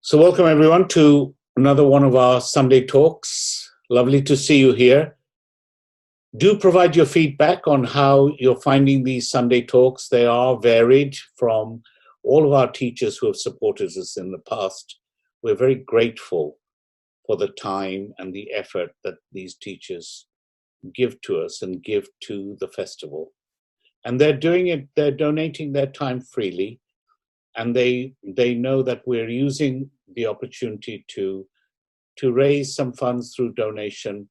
So welcome everyone to another one of our Sunday talks. Lovely to see you here. Do provide your feedback on how you're finding these Sunday talks. They are varied from all of our teachers who have supported us in the past. We're very grateful for the time and the effort that these teachers give to us and give to the festival. And they're doing it, they're donating their time freely. And they know that we're using the opportunity to raise some funds through donation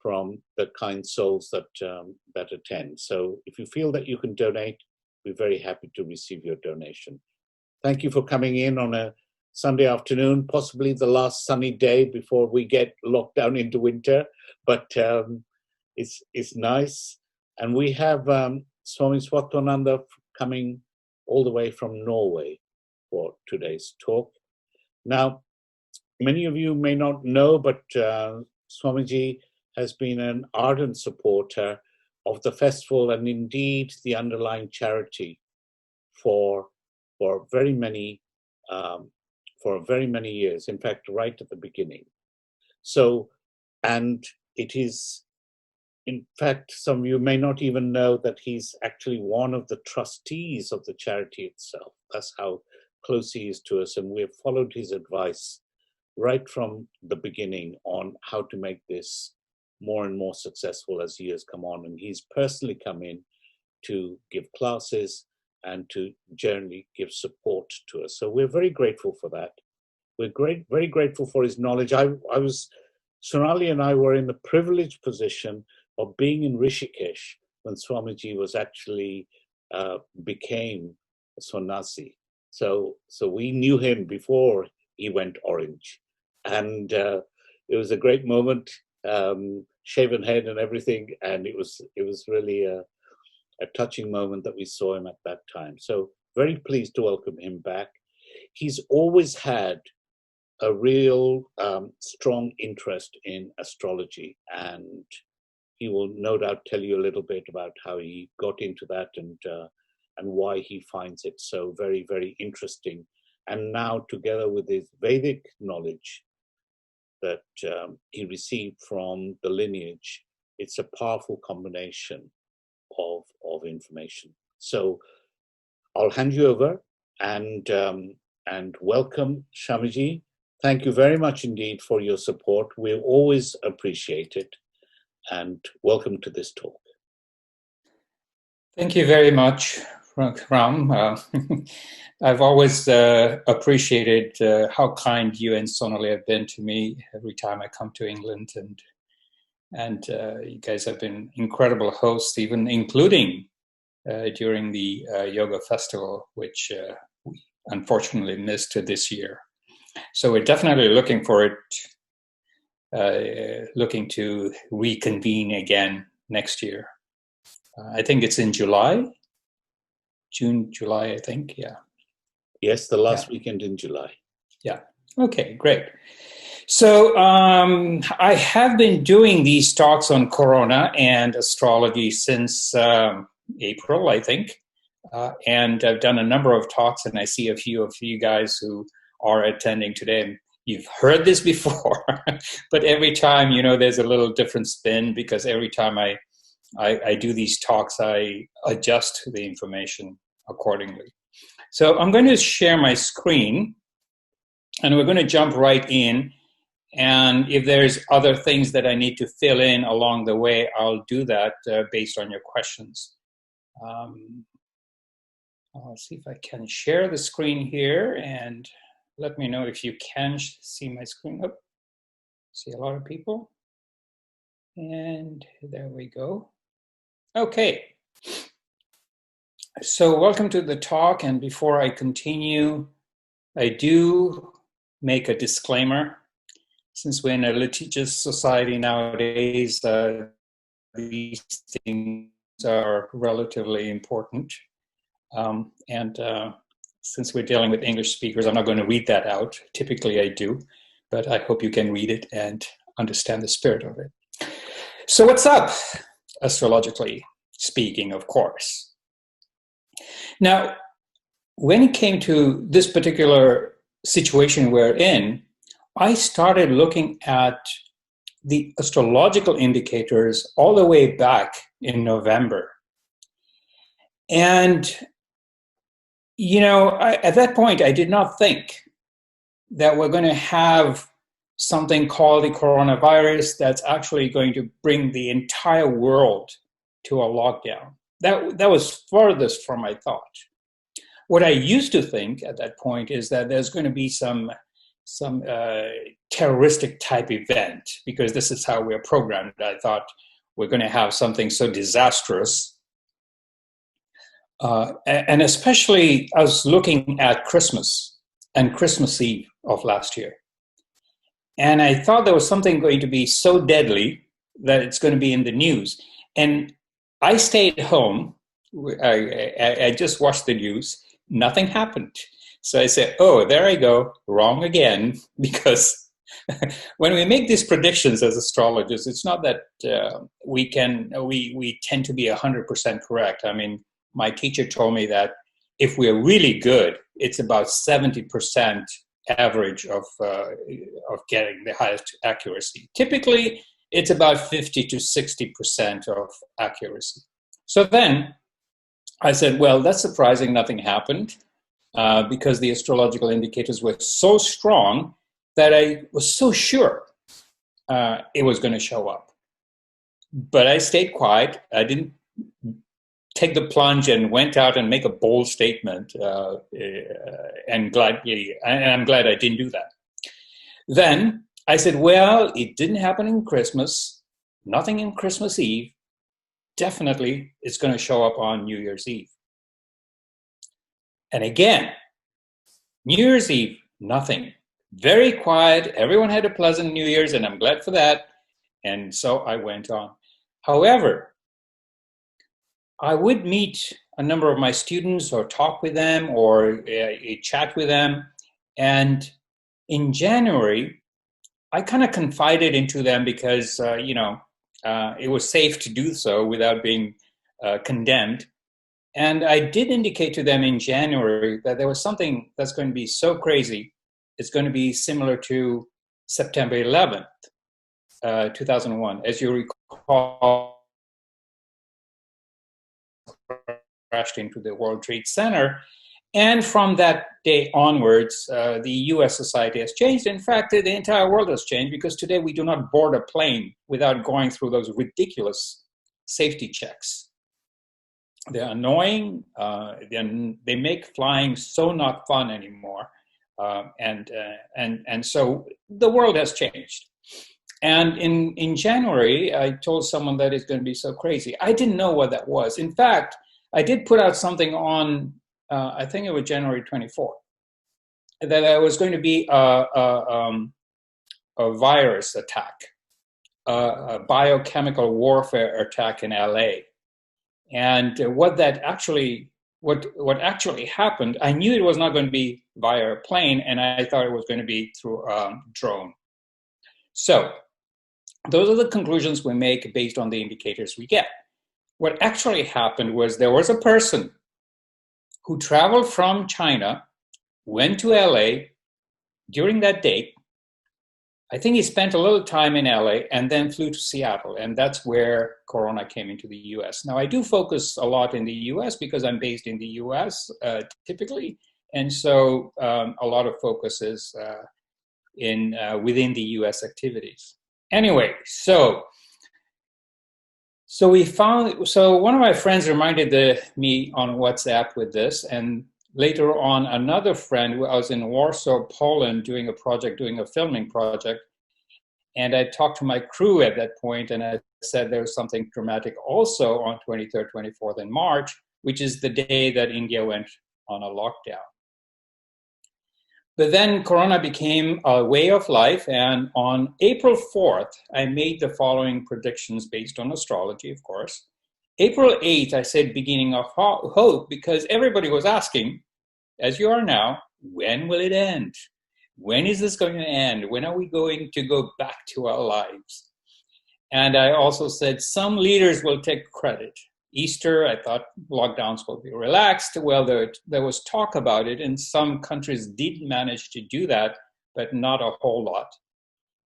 from the kind souls that attend. So if you feel that you can donate, we're very happy to receive your donation. Thank you for coming in on a Sunday afternoon, possibly the last sunny day before we get locked down into winter, but it's nice. And we have Swami Svatmananda coming all the way from Norway for today's talk. Now, many of you may not know, but Swamiji has been an ardent supporter of the festival and indeed the underlying charity for very many years. In fact, right at the beginning. So, and it is, in fact, some of you may not even know that he's actually one of the trustees of the charity itself. That's how close he is to us, and we have followed his advice right from the beginning on how to make this more and more successful as years come on. And he's personally come in to give classes and to generally give support to us. So we're very grateful for that. We're very grateful for his knowledge. Sonali and I were in the privileged position of being in Rishikesh when Swamiji was actually became a sannyasi. So we knew him before he went orange. And it was a great moment, shaven head and everything. And it was really a touching moment that we saw him at that time. So very pleased to welcome him back. He's always had a real strong interest in astrology, and he will no doubt tell you a little bit about how he got into that and why he finds it so very, very interesting. And now, together with his Vedic knowledge that he received from the lineage, it's a powerful combination of information. So I'll hand you over and welcome Swamiji. Thank you very much indeed for your support. We always appreciate it. And welcome to this talk. Thank you very much, Ram. I've always appreciated how kind you and Sonali have been to me every time I come to England, and you guys have been incredible hosts, even including during the yoga festival, which we unfortunately missed this year. So we're definitely looking for it, looking to reconvene again next year. I think it's in July. June, July, I think, yeah. Yes, the last weekend in July. Yeah, okay, great. So I have been doing these talks on Corona and astrology since April, I think. And I've done a number of talks, and I see a few of you guys who are attending today. You've heard this before, but every time, there's a little different spin, because every time I do these talks, I adjust the information accordingly. So I'm going to share my screen, and we're going to jump right in. And if there's other things that I need to fill in along the way, I'll do that based on your questions. I'll see if I can share the screen here, and let me know if you can see my screen. Oh, see a lot of people. And there we go. Okay, so welcome to the talk, and before I continue, I do make a disclaimer. Since we're in a litigious society nowadays, these things are relatively important. And since we're dealing with English speakers, I'm not going to read that out. Typically I do, but I hope you can read it and understand the spirit of it. So what's up, astrologically speaking, of course. Now, when it came to this particular situation we're in, I started looking at the astrological indicators all the way back in November. And, at that point, I did not think that we're going to have something called the coronavirus that's actually going to bring the entire world to a lockdown. That was furthest from my thought. What I used to think at that point is that there's going to be some terroristic type event, because this is how we're programmed. I thought we're going to have something so disastrous. And especially I was looking at Christmas and Christmas Eve of last year. And I thought there was something going to be so deadly that it's going to be in the news. And I stayed home. I just watched the news. Nothing happened. So I said, oh, there I go, wrong again. Because when we make these predictions as astrologers, it's not that we tend to be 100% correct. I mean, my teacher told me that if we're really good, it's about 70% average of getting the highest accuracy. Typically, it's about 50 to 60% of accuracy. So then I said, well, that's surprising, nothing happened, because the astrological indicators were so strong that I was so sure it was going to show up. But I stayed quiet. I didn't take the plunge and went out and make a bold statement, and I'm glad I didn't do that. Then I said, well, it didn't happen in Christmas, nothing in Christmas Eve. Definitely it's going to show up on New Year's Eve. And again, New Year's Eve, nothing. Very quiet. Everyone had a pleasant New Year's, and I'm glad for that. And so I went on. However, I would meet a number of my students or talk with them or chat with them. And in January, I kind of confided into them because, it was safe to do so without being condemned. And I did indicate to them in January that there was something that's going to be so crazy. It's going to be similar to September 11th, 2001. As you recall, crashed into the World Trade Center. And from that day onwards, the US society has changed. In fact, the entire world has changed, because today we do not board a plane without going through those ridiculous safety checks. They're annoying. They make flying so not fun anymore. And so the world has changed. And in January, I told someone that it's going to be so crazy. I didn't know what that was. In fact, I did put out something on, I think it was January 24th, that there was going to be a virus attack, a biochemical warfare attack in LA. And what actually happened, I knew it was not going to be via a plane, and I thought it was going to be through a drone. So those are the conclusions we make based on the indicators we get. What actually happened was there was a person who traveled from China, went to LA during that date. I think he spent a little time in LA and then flew to Seattle, and that's where Corona came into the US. Now, I do focus a lot in the US because I'm based in the US typically, and so a lot of focus is within the US activities. Anyway, so one of my friends reminded me on WhatsApp with this, and later on another friend, I was in Warsaw, Poland, doing a filming project, and I talked to my crew at that point, and I said there was something dramatic also on 23rd, 24th in March, which is the day that India went on a lockdown. But then Corona became a way of life, and on April 4th, I made the following predictions based on astrology, of course. April 8th, I said beginning of hope, because everybody was asking, as you are now, when will it end? When is this going to end? When are we going to go back to our lives? And I also said some leaders will take credit. Easter, I thought lockdowns would be relaxed. Well, there was talk about it, and some countries did manage to do that, but not a whole lot.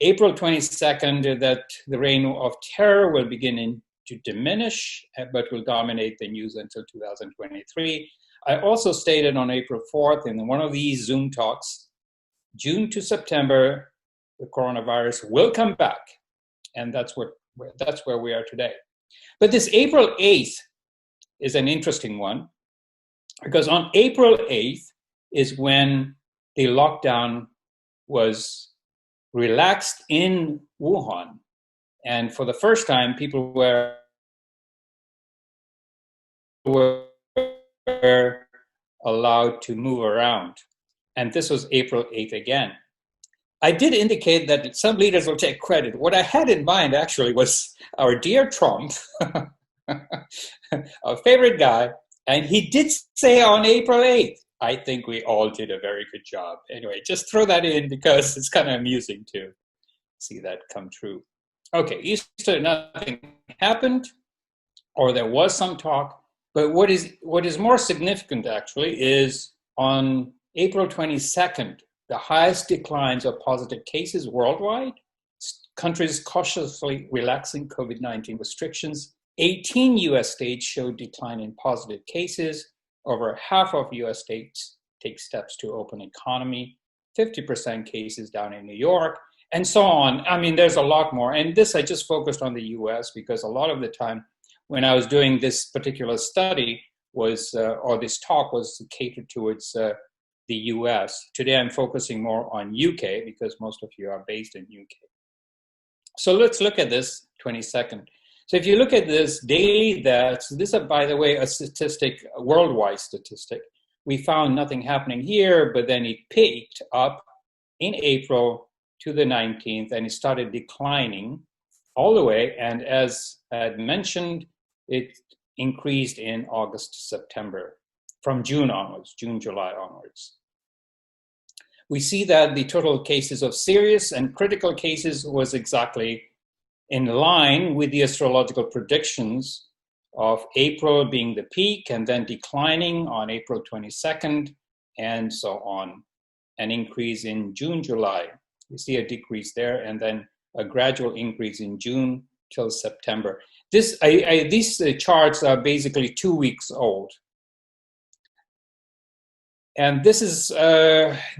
April 22nd, that the reign of terror will begin to diminish, but will dominate the news until 2023. I also stated on April 4th in one of these Zoom talks, June to September, the coronavirus will come back. And that's where we are today. But this April 8th is an interesting one, because on April 8th is when the lockdown was relaxed in Wuhan. And for the first time, people were allowed to move around. And this was April 8th again. I did indicate that some leaders will take credit. What I had in mind actually was our dear Trump, our favorite guy, and he did say on April 8th, I think we all did a very good job. Anyway, just throw that in because it's kind of amusing to see that come true. Okay, Easter, nothing happened, or there was some talk, but what is more significant actually is on April 22nd, the highest declines of positive cases worldwide, countries cautiously relaxing COVID-19 restrictions. 18 US states showed decline in positive cases. Over half of US states take steps to open economy. 50% cases down in New York, and so on. I mean, there's a lot more. And this, I just focused on the US because a lot of the time when I was doing this particular study or this talk was catered towards the US. Today I'm focusing more on UK because most of you are based in UK. So let's look at this 22nd. So if you look at this daily deaths, this is, by the way, a statistic, a worldwide statistic. We found nothing happening here, but then it peaked up in April to the 19th, and it started declining all the way. And as I had mentioned, it increased in August, September, from June onwards, June, July onwards. We see that the total cases of serious and critical cases was exactly in line with the astrological predictions of April being the peak and then declining on April 22nd and so on. An increase in June, July. We see a decrease there and then a gradual increase in June till September. These charts are basically 2 weeks old. And this is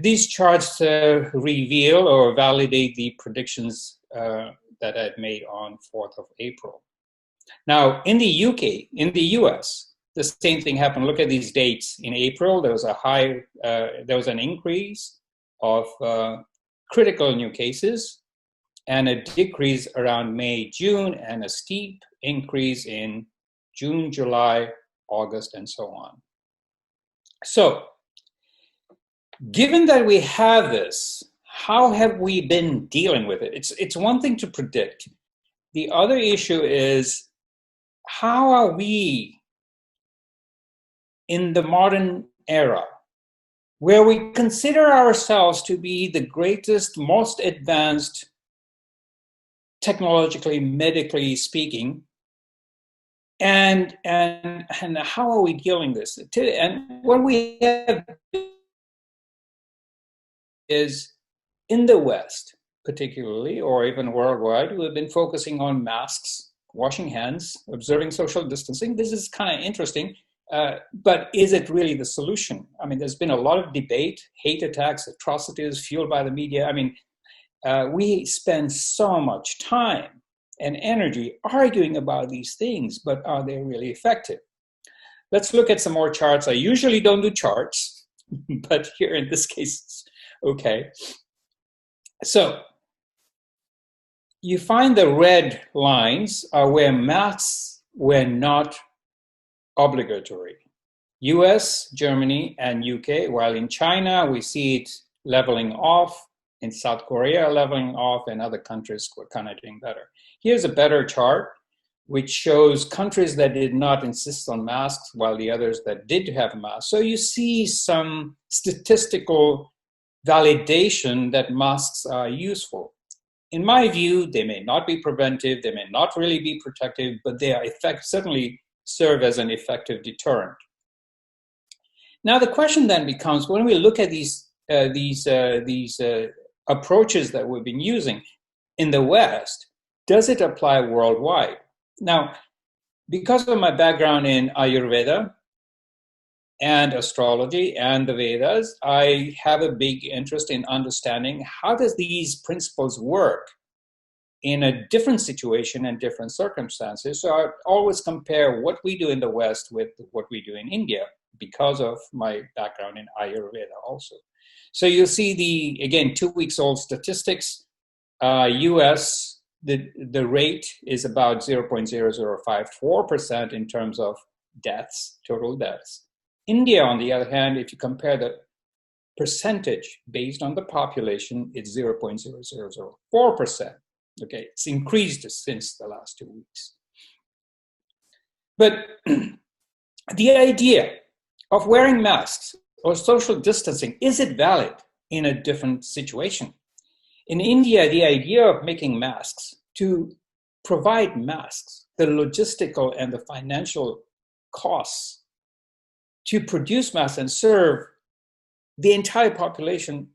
these charts reveal or validate the predictions that I'd made on 4th of April. Now, in the UK, in the US, the same thing happened. Look at these dates. In April, there was an increase of critical new cases and a decrease around May, June, and a steep increase in June, July, August, and so on. So, given that we have this, how have we been dealing with it? It's one thing to predict. The other issue is, how are we in the modern era, where we consider ourselves to be the greatest, most advanced, technologically, medically speaking, and how are we dealing this? And what we have is in the West, particularly, or even worldwide, we have been focusing on masks, washing hands, observing social distancing. This is kind of interesting, but is it really the solution? I mean, there's been a lot of debate, hate attacks, atrocities fueled by the media. I mean, we spend so much time and energy arguing about these things, but are they really effective? Let's look at some more charts. I usually don't do charts, but here in this case, it's okay. So you find the red lines are where masks were not obligatory. US, Germany, and UK, while in China we see it leveling off, in South Korea leveling off, and other countries were kind of doing better. Here's a better chart which shows countries that did not insist on masks while the others that did have masks. So you see some statistical validation that masks are useful. In my view, they may not be preventive, they may not really be protective, but they are certainly serve as an effective deterrent. Now, the question then becomes, when we look at these approaches that we've been using in the West, does it apply worldwide? Now, because of my background in Ayurveda and astrology and the Vedas, I have a big interest in understanding how does these principles work in a different situation and different circumstances. So I always compare what we do in the West with what we do in India because of my background in Ayurveda also. So you'll see again, 2 weeks old statistics. US, the rate is about 0.0054% in terms of deaths, total deaths. India, on the other hand, if you compare the percentage based on the population, it's 0.0004%. Okay, it's increased since the last 2 weeks. But the idea of wearing masks or social distancing, is it valid in a different situation? In India, the idea of making masks, to provide masks, the logistical and the financial costs to produce masks and serve the entire population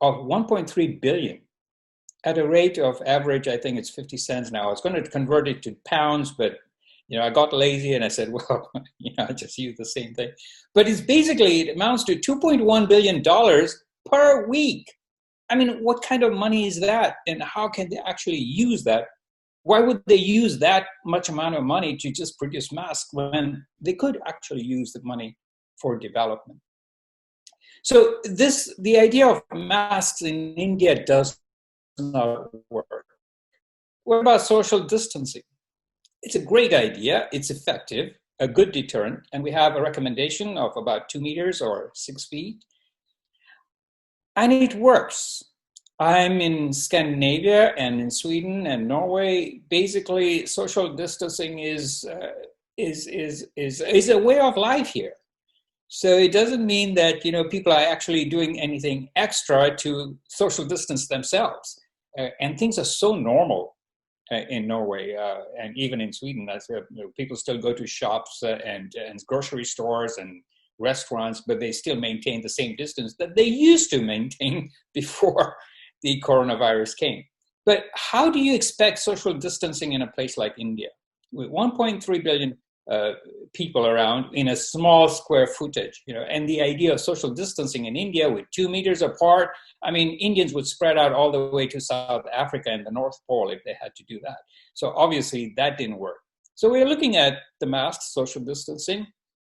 of 1.3 billion at a rate of average, I think it's 50 cents now. I was going to convert it to pounds, but I got lazy and I said, well, I just use the same thing. But it amounts to $2.1 billion per week. I mean, what kind of money is that? And how can they actually use that? Why would they use that much amount of money to just produce masks when they could actually use the money for development? So the idea of masks in India does not work. What about social distancing? It's a great idea. It's effective, a good deterrent, and we have a recommendation of about 2 meters or 6 feet. And it works. I'm in Scandinavia and in Sweden and Norway. Basically, social distancing is a way of life here. So it doesn't mean that people are actually doing anything extra to social distance themselves. And things are so normal in Norway and even in Sweden. People still go to shops and grocery stores and restaurants, but they still maintain the same distance that they used to maintain before the coronavirus came. But how do you expect social distancing in a place like India with 1.3 billion people around in a small square footage? And the idea of social distancing in India with 2 meters apart, I mean, Indians would spread out all the way to South Africa and the North Pole if they had to do that. So obviously that didn't work. So we're looking at the masks, social distancing.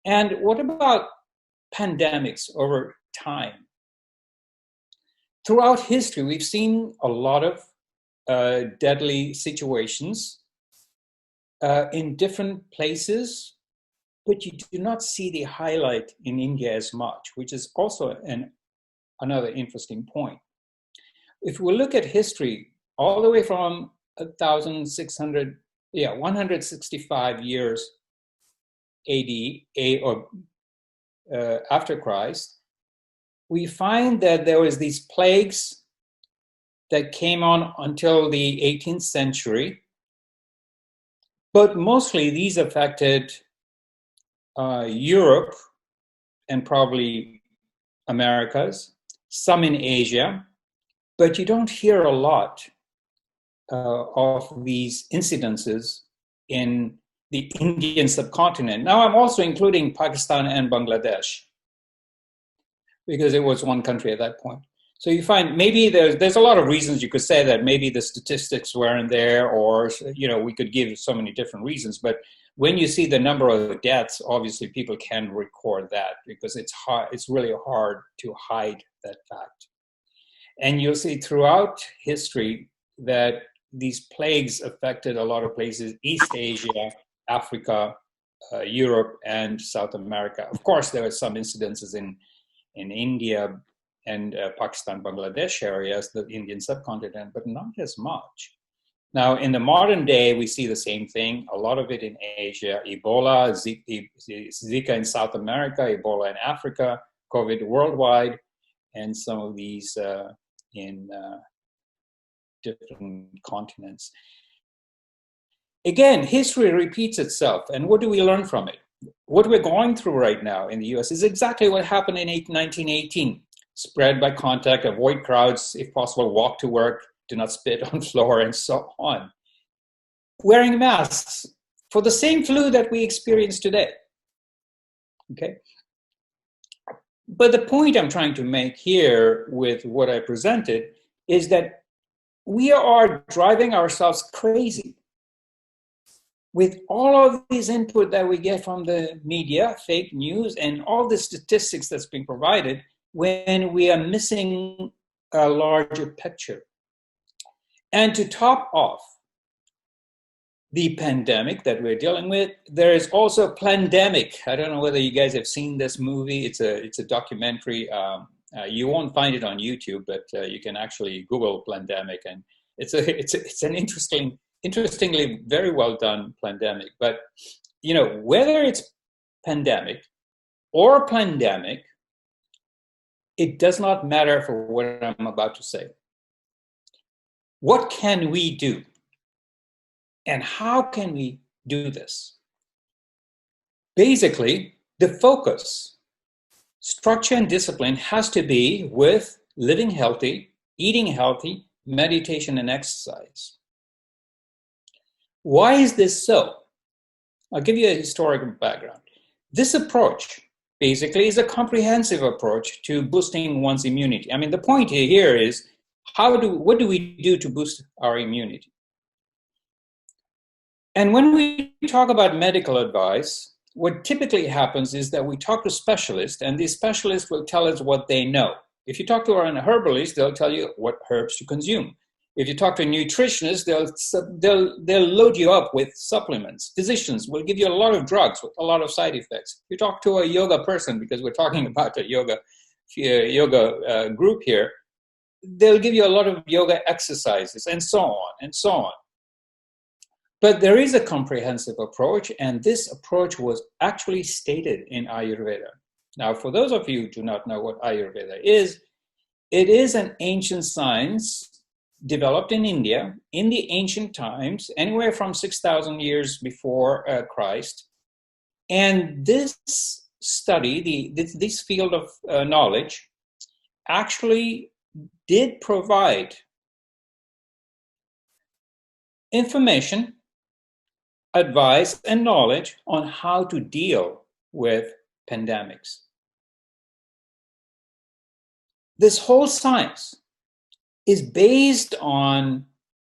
And what about pandemics over time? Throughout history, we've seen a lot of deadly situations in different places, but you do not see the highlight in India as much, which is also another interesting point. If we look at history all the way from 165 years AD, after Christ, we find that there was these plagues that came on until the 18th century, but mostly these affected Europe and probably Americas, some in Asia, but you don't hear a lot of these incidences in the Indian subcontinent. Now I'm also including Pakistan and Bangladesh because it was one country at that point. So you find maybe there's a lot of reasons you could say that maybe the statistics weren't there, or we could give so many different reasons. But when you see the number of deaths, obviously people can record that because it's hard. It's really hard to hide that fact. And you'll see throughout history that these plagues affected a lot of places: East Asia, Africa, Europe, and South America. Of course, there were some incidences in India and Pakistan, Bangladesh areas, the Indian subcontinent, but not as much. Now, in the modern day, we see the same thing, a lot of it in Asia: Ebola, Zika in South America, Ebola in Africa, COVID worldwide, and some of these in different continents. Again, history repeats itself. And what do we learn from it? What we're going through right now in the US is exactly what happened in 1918. Spread by contact, avoid crowds, if possible, walk to work, do not spit on floor, and so on. Wearing masks for the same flu that we experience today. Okay? But the point I'm trying to make here with what I presented is that we are driving ourselves crazy with all of these input that we get from the media, fake news, and all the statistics that's being provided when we are missing a larger picture. And to top off the pandemic that we're dealing with, there is also a plandemic. I don't know whether you guys have seen this movie. It's a documentary. You won't find it on YouTube, but you can actually Google plandemic, and it's an interestingly very well done plandemic. But you know, whether it's pandemic or plandemic, it does not matter for what I'm about to say. What can we do? And how can we do this? Basically, the focus, structure, and discipline has to be with living healthy, eating healthy, meditation, and exercise. Why is this so? I'll give you a historical background. This approach basically is a comprehensive approach to boosting one's immunity. I mean, the point here is what do we do to boost our immunity? And when we talk about medical advice, what typically happens is that we talk to specialists, and these specialists will tell us what they know. If you talk to an herbalist, they'll tell you what herbs to consume. If you talk to a nutritionist, they'll load you up with supplements. Physicians will give you a lot of drugs with a lot of side effects. If you talk to a yoga person, because we're talking about a yoga group here, they'll give you a lot of yoga exercises, and so on and so on. But there is a comprehensive approach, and this approach was actually stated in Ayurveda. Now, for those of you who do not know what Ayurveda is, it is an ancient science developed in India in the ancient times, anywhere from 6,000 years before Christ. And this study, this field of knowledge, actually did provide information, advice, and knowledge on how to deal with pandemics. This whole science is based on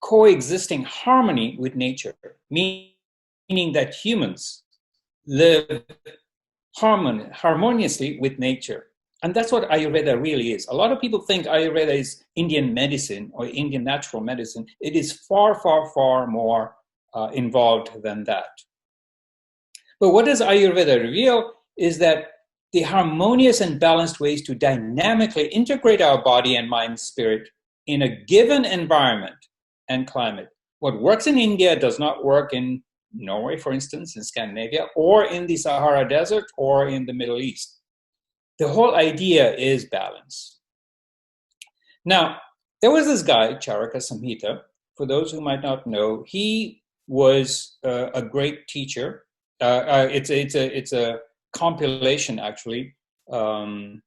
coexisting harmony with nature, meaning that humans live harmoniously with nature. And that's what Ayurveda really is. A lot of people think Ayurveda is Indian medicine or Indian natural medicine. It is far, far, far more involved than that. But what does Ayurveda reveal is that the harmonious and balanced ways to dynamically integrate our body and mind, spirit in a given environment and climate. What works in India does not work in Norway, for instance, in Scandinavia, or in the Sahara Desert, or in the Middle East. The whole idea is balance. Now, there was this guy, Charaka Samhita. For those who might not know, he was a great teacher. It's a compilation, actually, of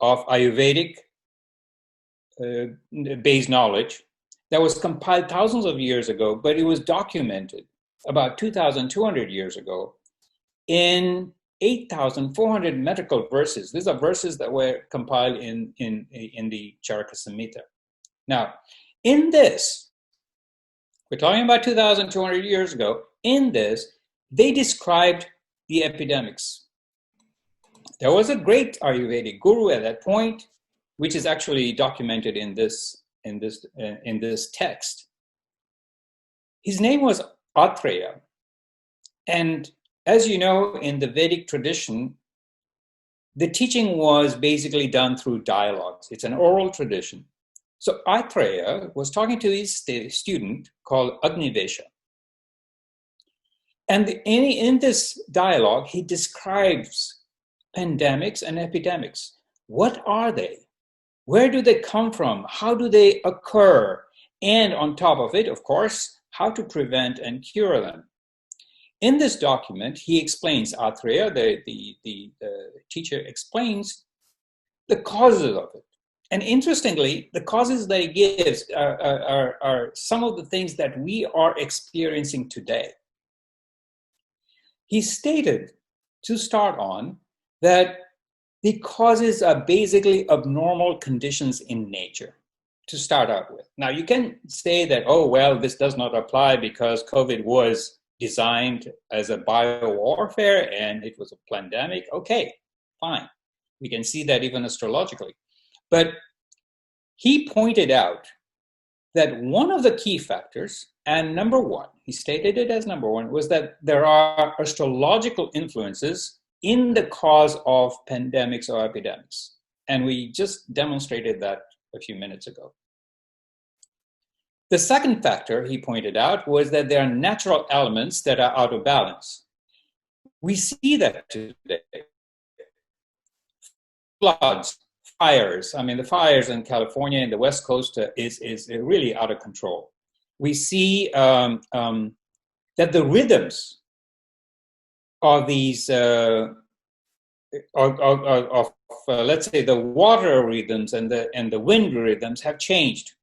Ayurvedic based knowledge that was compiled thousands of years ago, but it was documented about 2,200 years ago in 8,400 metrical verses. These are verses that were compiled in the Charaka Samhita. Now, in this, we're talking about 2,200 years ago, in this, they described the epidemics. There was a great Ayurvedic guru at that point, which is actually documented in this text. His name was Atreya. And as you know, in the Vedic tradition, the teaching was basically done through dialogues. It's an oral tradition. So Atreya was talking to his student called Agnivesha. And in this dialogue, he describes pandemics and epidemics. What are they? Where do they come from? How do they occur? And on top of it, of course, how to prevent and cure them. In this document, he explains, Atreya, the teacher, explains the causes of it. And interestingly, the causes that he gives are some of the things that we are experiencing today. He stated, to start on, that the causes are basically abnormal conditions in nature, to start out with. Now, you can say that, oh, well, this does not apply because COVID was designed as a biowarfare and it was a pandemic. Okay, fine. We can see that even astrologically. But he pointed out that one of the key factors, and number one, he stated it as number one, was that there are astrological influences in the cause of pandemics or epidemics. And we just demonstrated that a few minutes ago. The second factor he pointed out was that there are natural elements that are out of balance. We see that today. Floods, fires. I mean, the fires in California and the West Coast is really out of control. We see that the rhythms of these, let's say, the water rhythms and the wind rhythms have changed.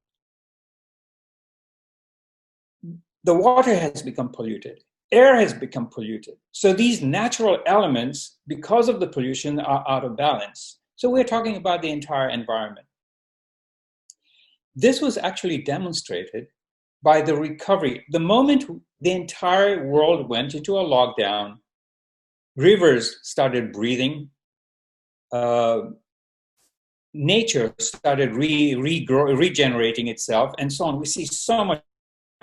The water has become polluted. Air has become polluted. So these natural elements, because of the pollution, are out of balance. So we're talking about the entire environment. This was actually demonstrated by the recovery. The moment the entire world went into a lockdown, rivers started breathing, nature started regenerating itself, and so on. We see so much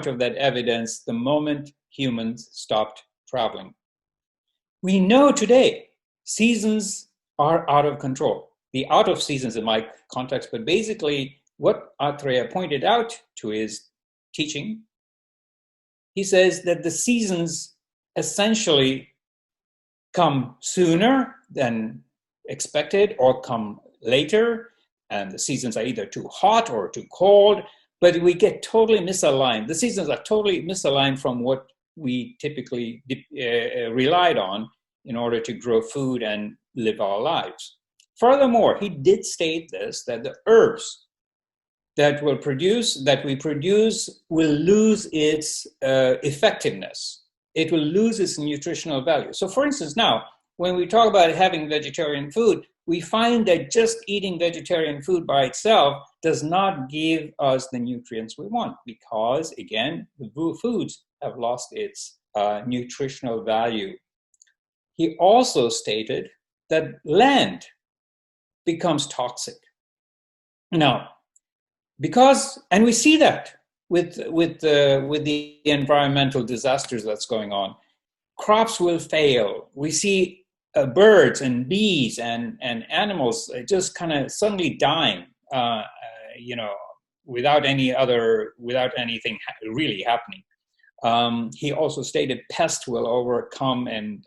of that evidence the moment humans stopped traveling. We know today seasons are out of control. The out of seasons in my context, but basically what Atreya pointed out to his teaching, he says that the seasons essentially come sooner than expected or come later, and the seasons are either too hot or too cold, but we get totally misaligned. The seasons are totally misaligned from what we typically relied on in order to grow food and live our lives. Furthermore, he did state this, that the herbs that we produce will lose its effectiveness. It will lose its nutritional value. So for instance, now, when we talk about having vegetarian food, we find that just eating vegetarian food by itself does not give us the nutrients we want because, again, the foods have lost its nutritional value. He also stated that land becomes toxic. Now, because, and we see that with the environmental disasters that's going on, crops will fail. We see birds and bees and animals just kind of suddenly dying, without anything really happening. He also stated pests will overcome and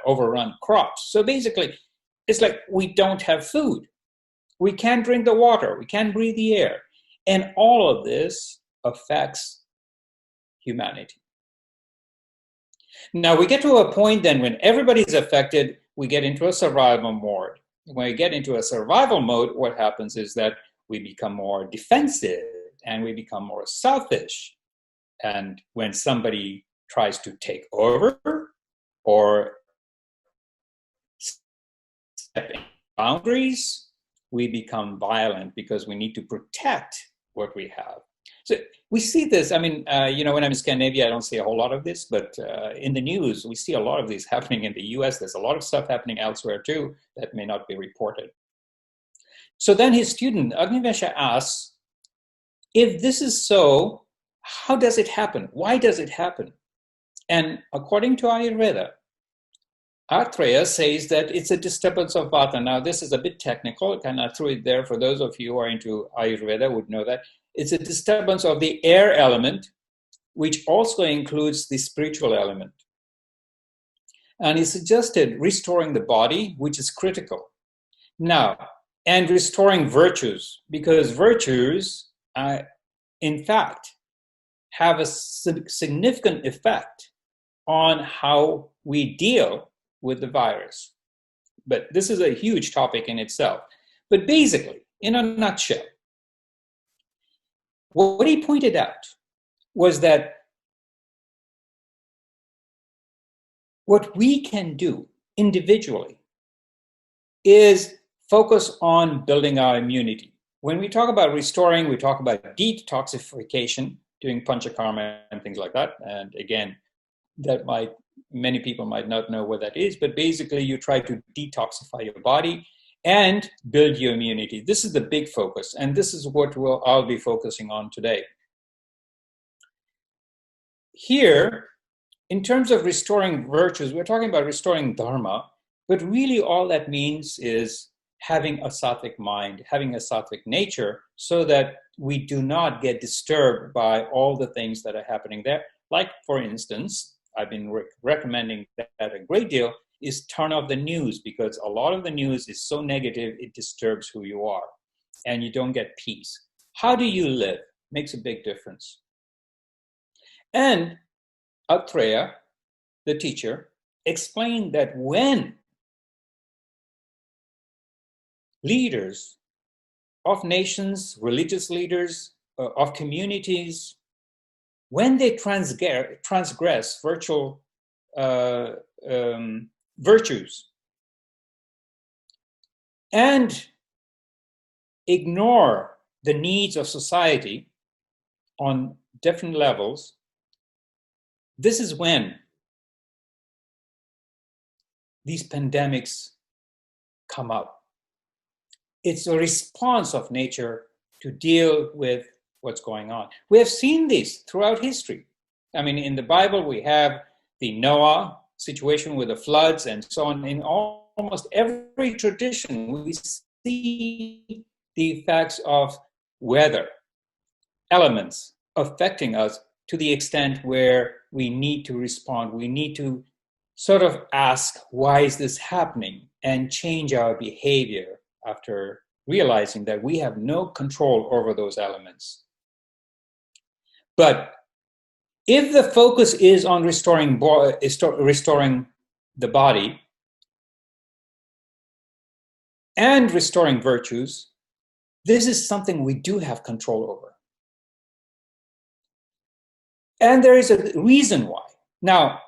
overrun crops. So basically, it's like we don't have food. We can't drink the water. We can't breathe the air. And all of this affects humanity. Now, we get to a point then when everybody's affected, we get into a survival mode. When we get into a survival mode, what happens is that we become more defensive and we become more selfish. And when somebody tries to take over or step in boundaries, we become violent because we need to protect what we have. So we see this, I mean, when I'm in Scandinavia, I don't see a whole lot of this, but in the news, we see a lot of this happening in the US. There's a lot of stuff happening elsewhere too that may not be reported. So then his student, Agnivesha, asks, if this is so, how does it happen? Why does it happen? And according to Ayurveda, Atreya says that it's a disturbance of Vata. Now, this is a bit technical, and I threw it there for those of you who are into Ayurveda would know that. It's a disturbance of the air element, which also includes the spiritual element. And he suggested restoring the body, which is critical. Now, and restoring virtues, because virtues, in fact, have a significant effect on how we deal with the virus. But this is a huge topic in itself. But basically, in a nutshell, what he pointed out was that what we can do individually is focus on building our immunity. When we talk about restoring, we talk about detoxification, doing panchakarma and things like that. And again, many people might not know what that is, but basically you try to detoxify your body and build your immunity. This is the big focus, and this is what I'll be focusing on today. Here, in terms of restoring virtues, we're talking about restoring dharma, but really all that means is having a sattvic mind, having a sattvic nature, so that we do not get disturbed by all the things that are happening there. Like, for instance, I've been recommending that a great deal is turn off the news, because a lot of the news is so negative, it disturbs who you are, and you don't get peace. How do you live? Makes a big difference. And Atreya, the teacher, explained that when leaders of nations, religious leaders, of communities, when they transgress virtues and ignore the needs of society on different levels, this is when these pandemics come up. It's a response of nature to deal with what's going on. We have seen this throughout history. I mean, in the Bible, we have the Noah situation with the floods and so on. In almost every tradition, we see the effects of weather, elements affecting us to the extent where we need to respond. We need to sort of ask, why is this happening? And change our behavior after realizing that we have no control over those elements. But if the focus is on restoring the body and restoring virtues, this is something we do have control over. And there is a reason why. Now,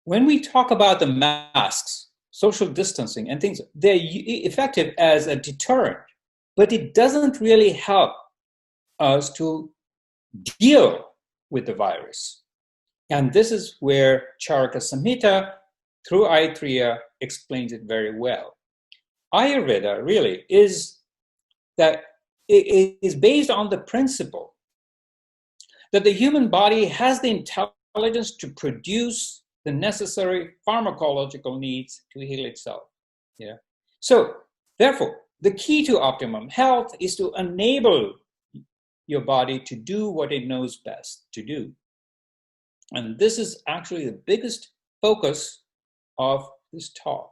when we talk about the masks, social distancing and things, they're effective as a deterrent, but it doesn't really help us to deal with the virus. And this is where Charaka Samhita, through Aitreya, explains it very well. Ayurveda really is that it is based on the principle that the human body has the intelligence to produce the necessary pharmacological needs to heal itself. Yeah. So, therefore, the key to optimum health is to enable your body to do what it knows best to do. And this is actually the biggest focus of this talk.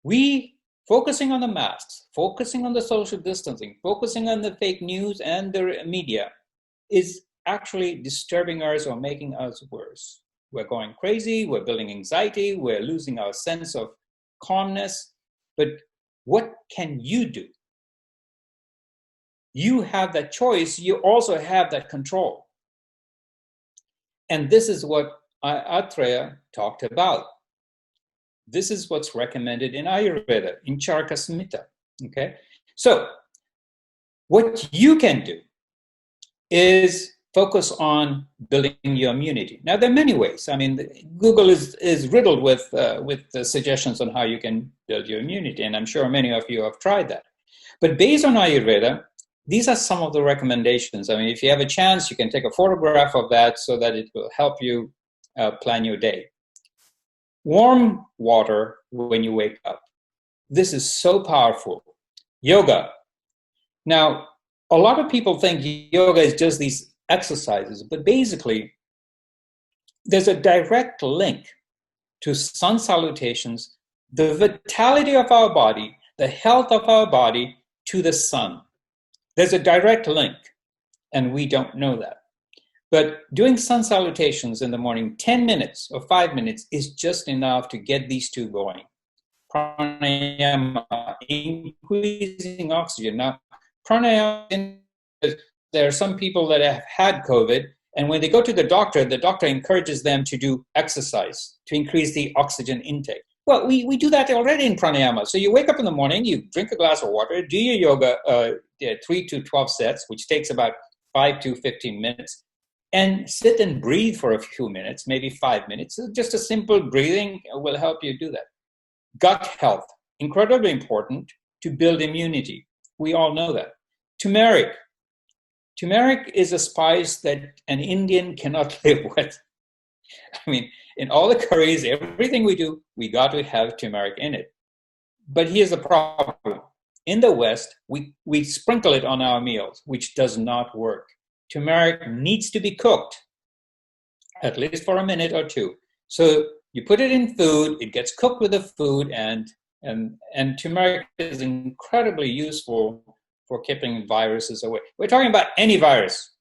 We, focusing on the masks, focusing on the social distancing, focusing on the fake news and the media, is actually disturbing us or making us worse. We're going crazy, we're building anxiety, we're losing our sense of calmness. But what can you do? You have that choice, you also have that control. And this is what Atreya talked about. This is what's recommended in Ayurveda, in Charaka Samhita. Okay? So, what you can do is focus on building your immunity. Now, there are many ways. I mean, Google is riddled with the suggestions on how you can build your immunity, and I'm sure many of you have tried that. But based on Ayurveda, these are some of the recommendations. I mean, if you have a chance, you can take a photograph of that so that it will help you plan your day. Warm water when you wake up. This is so powerful. Yoga. Now, a lot of people think yoga is just these exercises, but basically, there's a direct link to sun salutations, the vitality of our body, the health of our body to the sun. There's a direct link, and we don't know that. But doing sun salutations in the morning, 10 minutes or 5 minutes, is just enough to get these two going. Pranayama, increasing oxygen. Now, pranayama, there are some people that have had COVID, and when they go to the doctor encourages them to do exercise to increase the oxygen intake. Well, we do that already in pranayama. So you wake up in the morning, you drink a glass of water, do your yoga, 3 to 12 sets, which takes about 5 to 15 minutes, and sit and breathe for a few minutes, maybe 5 minutes. So just a simple breathing will help you do that. Gut health, incredibly important to build immunity. We all know that. Turmeric. Turmeric is a spice that an Indian cannot live with. I mean, in all the curries, everything we do, we got to have turmeric in it. But here's the problem. In the West, we sprinkle it on our meals, which does not work. Turmeric needs to be cooked, at least for a minute or two. So you put it in food, it gets cooked with the food, and turmeric is incredibly useful for keeping viruses away. We're talking about any virus.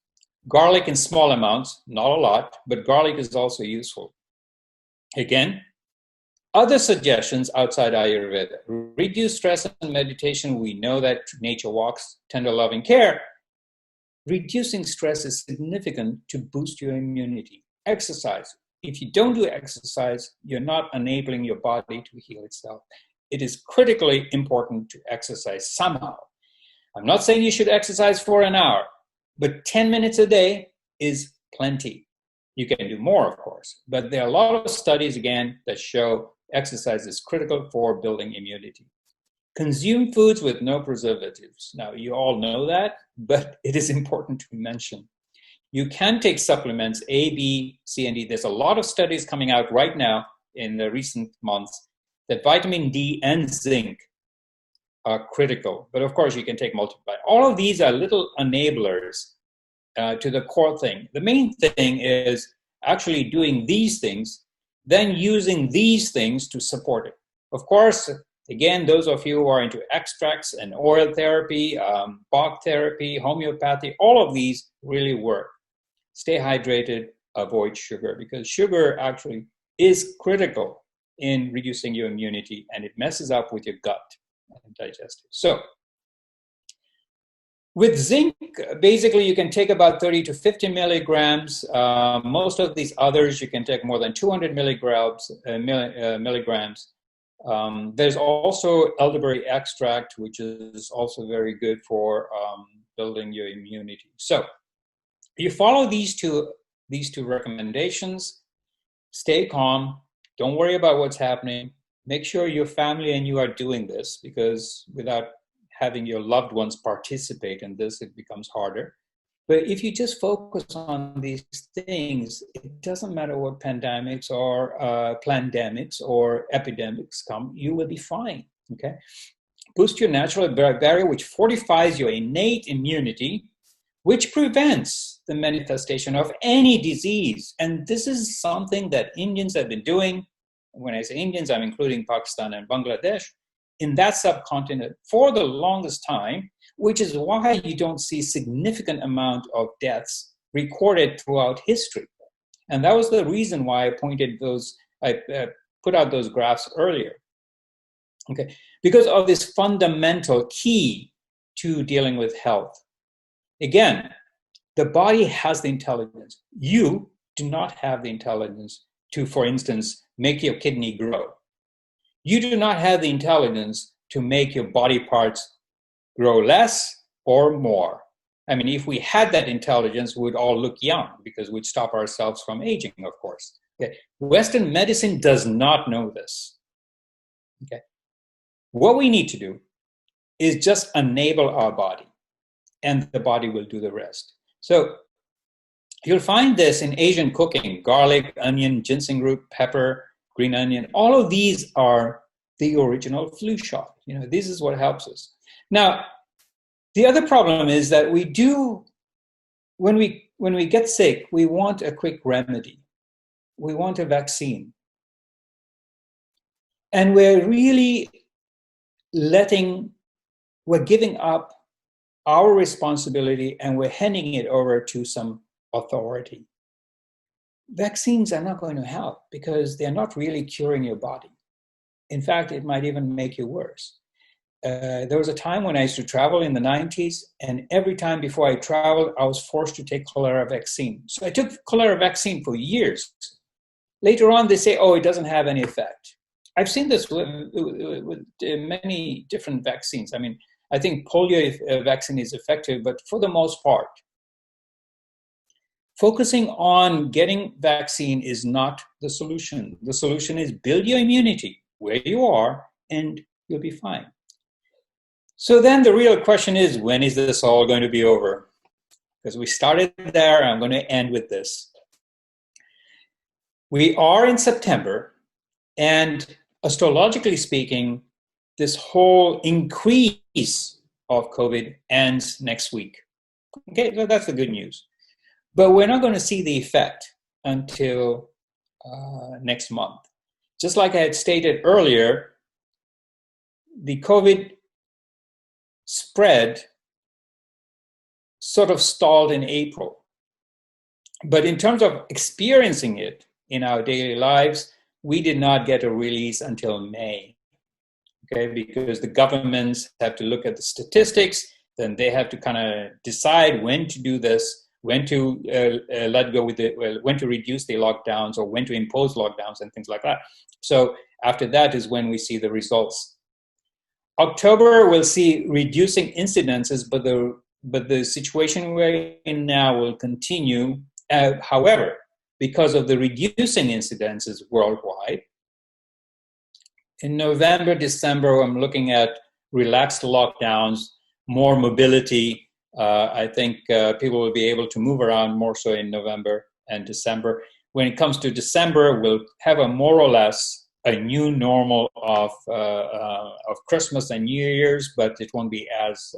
Garlic in small amounts, not a lot, but garlic is also useful. Again, other suggestions outside Ayurveda. Reduce stress and meditation. We know that nature walks, tender loving care. Reducing stress is significant to boost your immunity. Exercise. If you don't do exercise, you're not enabling your body to heal itself. It is critically important to exercise somehow. I'm not saying you should exercise for an hour, but 10 minutes a day is plenty. You can do more, of course, but there are a lot of studies, again, that show exercise is critical for building immunity. Consume foods with no preservatives. Now, you all know that, but it is important to mention. You can take supplements A, B, C, and D. There's a lot of studies coming out right now in the recent months that vitamin D and zinc are critical. But of course, you can take multiple. All of these are little enablers to the core thing. The main thing is actually doing these things, then using these things to support it. Of course, again, those of you who are into extracts and oil therapy, Bach therapy, homeopathy, all of these really work. Stay hydrated, avoid sugar, because sugar actually is critical in reducing your immunity, and it messes up with your gut and digestive. So with zinc, basically you can take about 30 to 50 milligrams. Most of these others, you can take more than 200 milligrams. There's also elderberry extract, which is also very good for building your immunity. So you follow these two recommendations, stay calm, don't worry about what's happening. Make sure your family and you are doing this, because without having your loved ones participate in this, it becomes harder. But if you just focus on these things, it doesn't matter what pandemics or plandemics or epidemics come, you will be fine, okay? Boost your natural barrier, which fortifies your innate immunity, which prevents the manifestation of any disease. And this is something that Indians have been doing. When I say Indians, I'm including Pakistan and Bangladesh, in that subcontinent for the longest time, which is why you don't see significant amount of deaths recorded throughout history. And that was the reason why I put out those graphs earlier. Okay, because of this fundamental key to dealing with health. Again, the body has the intelligence. You do not have the intelligence to, for instance, make your kidney grow. You do not have the intelligence to make your body parts grow less or more. I mean, if we had that intelligence, we would all look young, because we'd stop ourselves from aging, of course. Okay. Western medicine does not know this. Okay. What we need to do is just enable our body, and the body will do the rest. So you'll find this in Asian cooking: garlic, onion, ginseng root, pepper, green onion. All of these are the original flu shot. You know, this is what helps us. Now, the other problem is that we do, when we get sick, we want a quick remedy. We want a vaccine. And we're really we're giving up our responsibility, and we're handing it over to some authority. Vaccines are not going to help because they're not really curing your body. In fact, it might even make you worse. There was a time when I used to travel in the 90s, and every time before I traveled, I was forced to take cholera vaccine. So I took cholera vaccine for years. Later on, they say, oh, it doesn't have any effect. I've seen this with many different vaccines. I mean, I think polio vaccine is effective, but for the most part, focusing on getting vaccine is not the solution. The solution is build your immunity where you are, and you'll be fine. So then the real question is, when is this all going to be over? Because we started there, I'm going to end with this. We are in September, and astrologically speaking, this whole increase of COVID ends next week. Okay, so that's the good news. But we're not going to see the effect until next month. Just like I had stated earlier, the COVID spread sort of stalled in April. But in terms of experiencing it in our daily lives, we did not get a release until May. Okay, because the governments have to look at the statistics, then they have to kind of decide when to do this, when to let go with when to reduce the lockdowns or when to impose lockdowns and things like that. So after that is when we see the results. October, we'll see reducing incidences, but the situation we're in now will continue. However, because of the reducing incidences worldwide, in November, December, I'm looking at relaxed lockdowns, more mobility. I think people will be able to move around more so in November and December. When it comes to December, we'll have a more or less a new normal of Christmas and New Year's, but it won't be as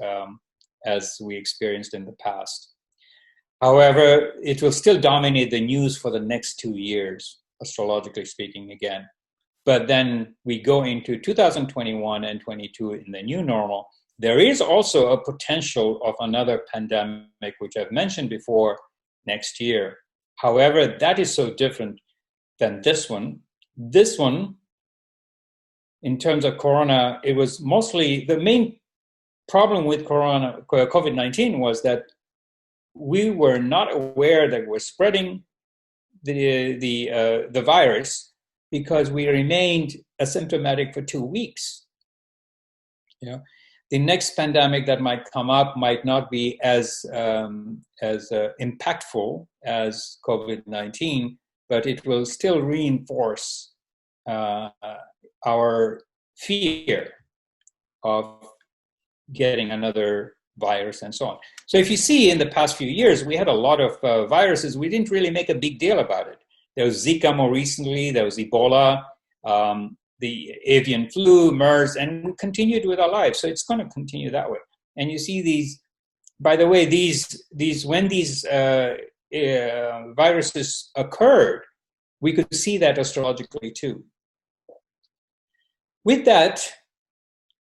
we experienced in the past. However, it will still dominate the news for the next 2 years, astrologically speaking again. But then we go into 2021 and 22 in the new normal. There is also a potential of another pandemic, which I've mentioned before, next year. However, that is so different than this one. This one, in terms of corona, it was mostly the main problem with COVID-19 was that we were not aware that we're spreading the virus because we remained asymptomatic for 2 weeks. You know, the next pandemic that might come up might not be as impactful as COVID-19, but it will still reinforce our fear of getting another virus and so on. So if you see in the past few years, we had a lot of viruses. We didn't really make a big deal about it. There was Zika more recently, there was Ebola, the avian flu, MERS, and we continued with our lives. So it's going to continue that way. And you see these, by the way, when these viruses occurred, we could see that astrologically too. With that,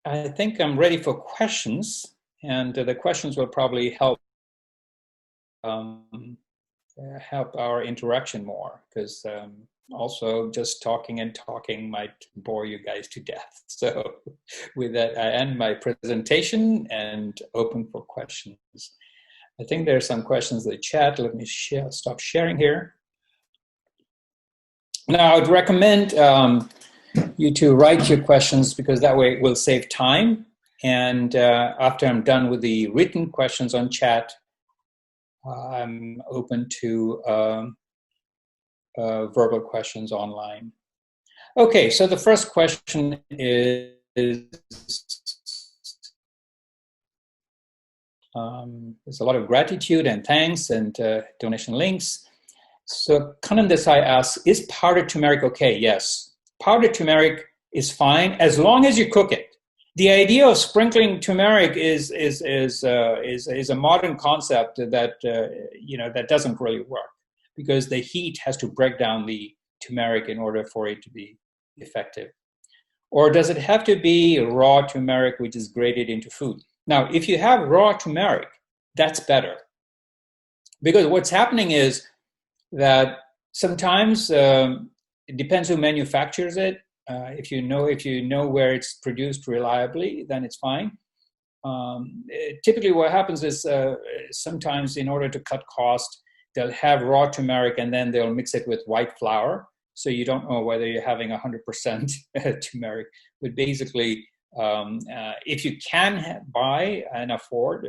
I think I'm ready for questions, and the questions will probably help our interaction more, because also just talking and talking might bore you guys to death. So with that, I end my presentation and open for questions. I think there are some questions in the chat. Let me stop sharing here. Now, I would recommend you to write your questions, because that way it will save time. And after I'm done with the written questions on chat, I'm open to verbal questions online. Okay, so the first question is there's a lot of gratitude and thanks and donation links. So Kanan Desai asks, is powdered turmeric okay? Yes, powdered turmeric is fine as long as you cook it. The idea of sprinkling turmeric is a modern concept that that doesn't really work, because the heat has to break down the turmeric in order for it to be effective. Or does it have to be raw turmeric which is grated into food? Now, if you have raw turmeric, that's better, Because what's happening is that sometimes it depends who manufactures it. If you know where it's produced reliably, then it's fine. Typically, what happens is sometimes, in order to cut cost, they'll have raw turmeric and then they'll mix it with white flour. So you don't know whether you're having 100% turmeric. But basically, if you can buy and afford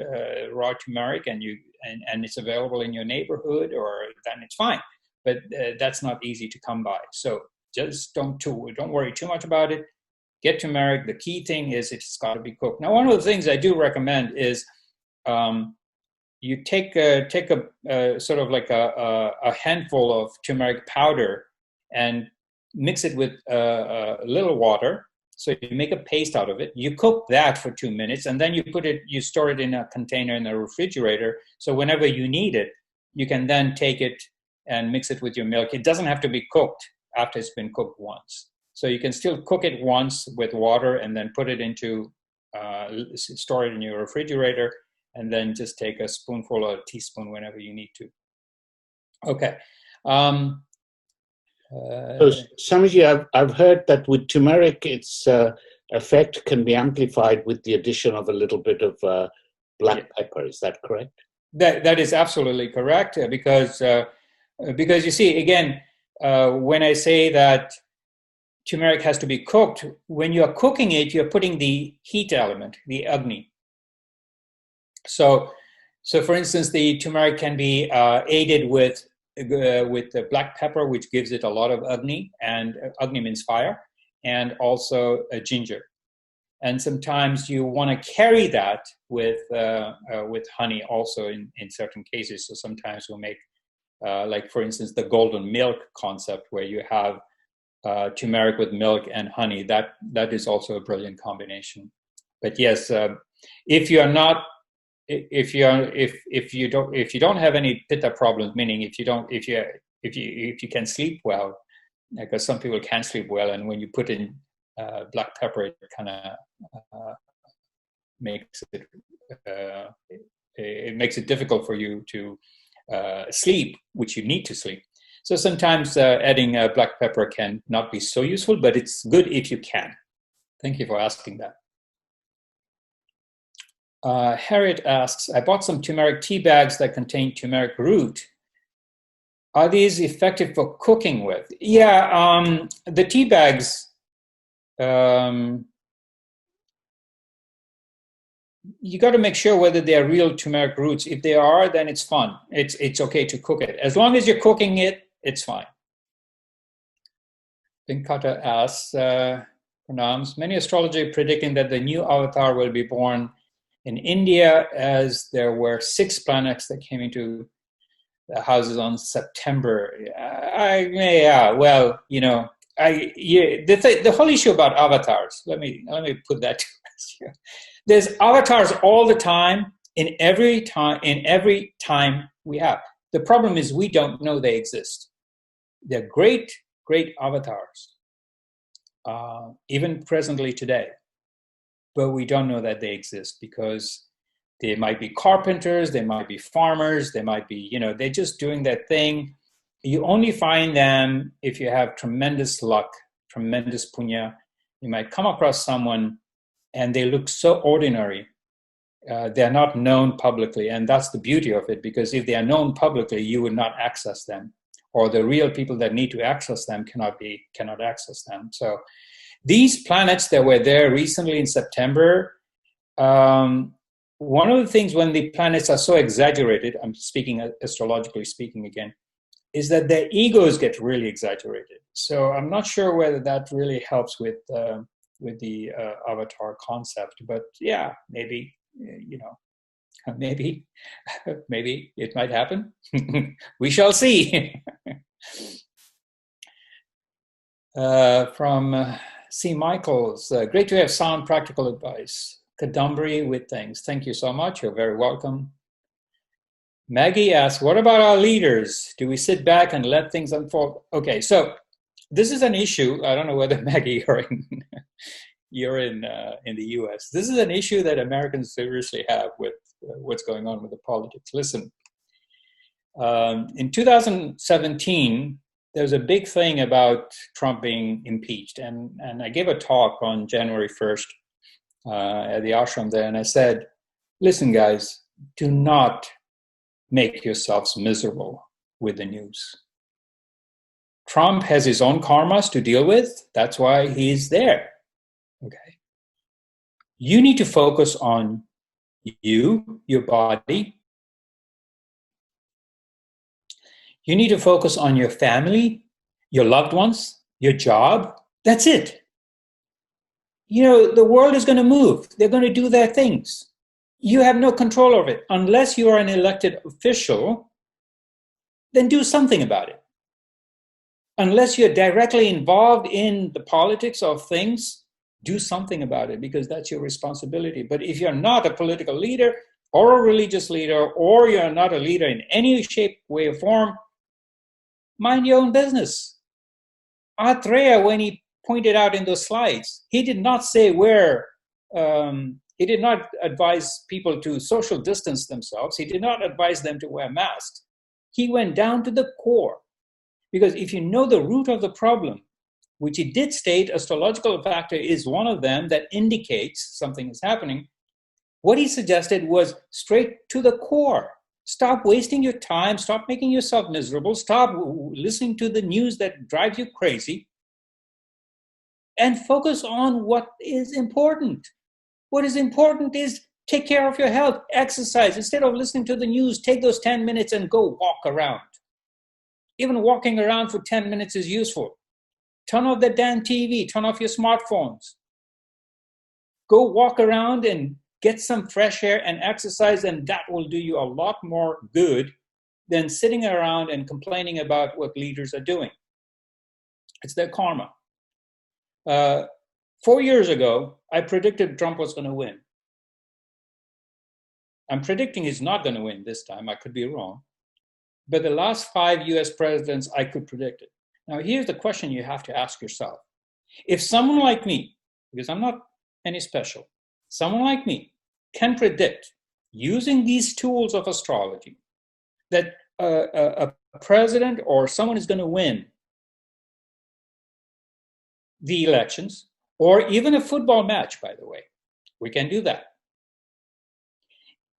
raw turmeric and it's available in your neighborhood, or then it's fine. But that's not easy to come by. So just don't worry too much about it. Get turmeric. The key thing is it's got to be cooked. Now, one of the things I do recommend is you take a sort of like a handful of turmeric powder and mix it with a little water. So you make a paste out of it. You cook that for 2 minutes, and then you store it in a container in a refrigerator. So whenever you need it, you can then take it and mix it with your milk. It doesn't have to be cooked after it's been cooked once. So you can still cook it once with water and then put it into, store it in your refrigerator, and then just take a spoonful or a teaspoon whenever you need to. Okay. So, Swamiji, I've heard that with turmeric, its effect can be amplified with the addition of a little bit of black pepper. Is that correct? That is absolutely correct, because you see, again, when I say that turmeric has to be cooked, when you're cooking it, you're putting the heat element, the Agni. So for instance, the turmeric can be aided with the black pepper, which gives it a lot of Agni, and Agni means fire, and also ginger. And sometimes you want to carry that with honey also in certain cases. So sometimes we'll make, like for instance, the golden milk concept, where you have turmeric with milk and honey. That is also a brilliant combination. But yes, if you don't have any pitta problems, meaning if you can sleep well, because some people can't sleep well, and when you put in black pepper, it kind of makes it difficult for you to sleep, which you need to sleep. So sometimes adding black pepper can not be so useful, but it's good if you can. Thank you for asking that. Harriet asks, I bought some turmeric tea bags that contain turmeric root. Are these effective for cooking with? Yeah, the tea bags, you got to make sure whether they are real turmeric roots. If they are, then it's fun. It's okay to cook it. As long as you're cooking it, it's fine. Venkata asks, pronouns, many astrologers predicting that the new avatar will be born in India, as there were 6 planets that came into the houses on September. Well, you know, the whole issue about avatars. Let me put that to rest here. There's avatars all the time in every time we have. The problem is we don't know they exist. They're great avatars, even presently today. But we don't know that they exist, because they might be carpenters, they might be farmers, they might be, they're just doing their thing. You only find them if you have tremendous luck, tremendous punya. You might come across someone and they look so ordinary. They're not known publicly, and that's the beauty of it, because if they are known publicly, you would not access them, or the real people that need to access them cannot access them. So these planets that were there recently in September, one of the things when the planets are so exaggerated, I'm speaking astrologically speaking again, is that their egos get really exaggerated. So I'm not sure whether that really helps with the avatar concept, but yeah, maybe, maybe it might happen. We shall see. From C. Michaels, great to have sound practical advice. Kadambari with thanks. Thank you so much. You're very welcome. Maggie asks, what about our leaders? Do we sit back and let things unfold? Okay, so this is an issue. I don't know whether, Maggie, you're in the US. This is an issue that Americans seriously have with what's going on with the politics. Listen, In 2017, there was a big thing about Trump being impeached. And I gave a talk on January 1st at the ashram there. And I said, listen, guys, do not make yourselves miserable with the news. Trump has his own karmas to deal with. That's why he's there. Okay. You need to focus on you, your body. You need to focus on your family, your loved ones, your job. That's it. You know, the world is going to move. They're going to do their things. You have no control over it. Unless you are an elected official, then do something about it. Unless you're directly involved in the politics of things, do something about it, because that's your responsibility. But if you're not a political leader or a religious leader, or you're not a leader in any shape, way, or form, mind your own business. Atreya, when he pointed out in those slides, he did not say he did not advise people to social distance themselves. He did not advise them to wear masks. He went down to the core. Because if you know the root of the problem, which he did state, astrological factor is one of them that indicates something is happening, what he suggested was straight to the core. Stop wasting your time. Stop making yourself miserable. Stop listening to the news that drives you crazy. And focus on what is important. What is important is take care of your health, exercise. Instead of listening to the news, take those 10 minutes and go walk around. Even walking around for 10 minutes is useful. Turn off the damn TV, turn off your smartphones. Go walk around and get some fresh air and exercise, and that will do you a lot more good than sitting around and complaining about what leaders are doing. It's their karma. 4 years ago, I predicted Trump was going to win. I'm predicting he's not going to win this time. I could be wrong. But the last 5 US presidents, I could predict it. Now, here's the question you have to ask yourself. If someone like me, because I'm not any special, someone like me can predict, using these tools of astrology, that a president or someone is going to win the elections, or even a football match, by the way, we can do that.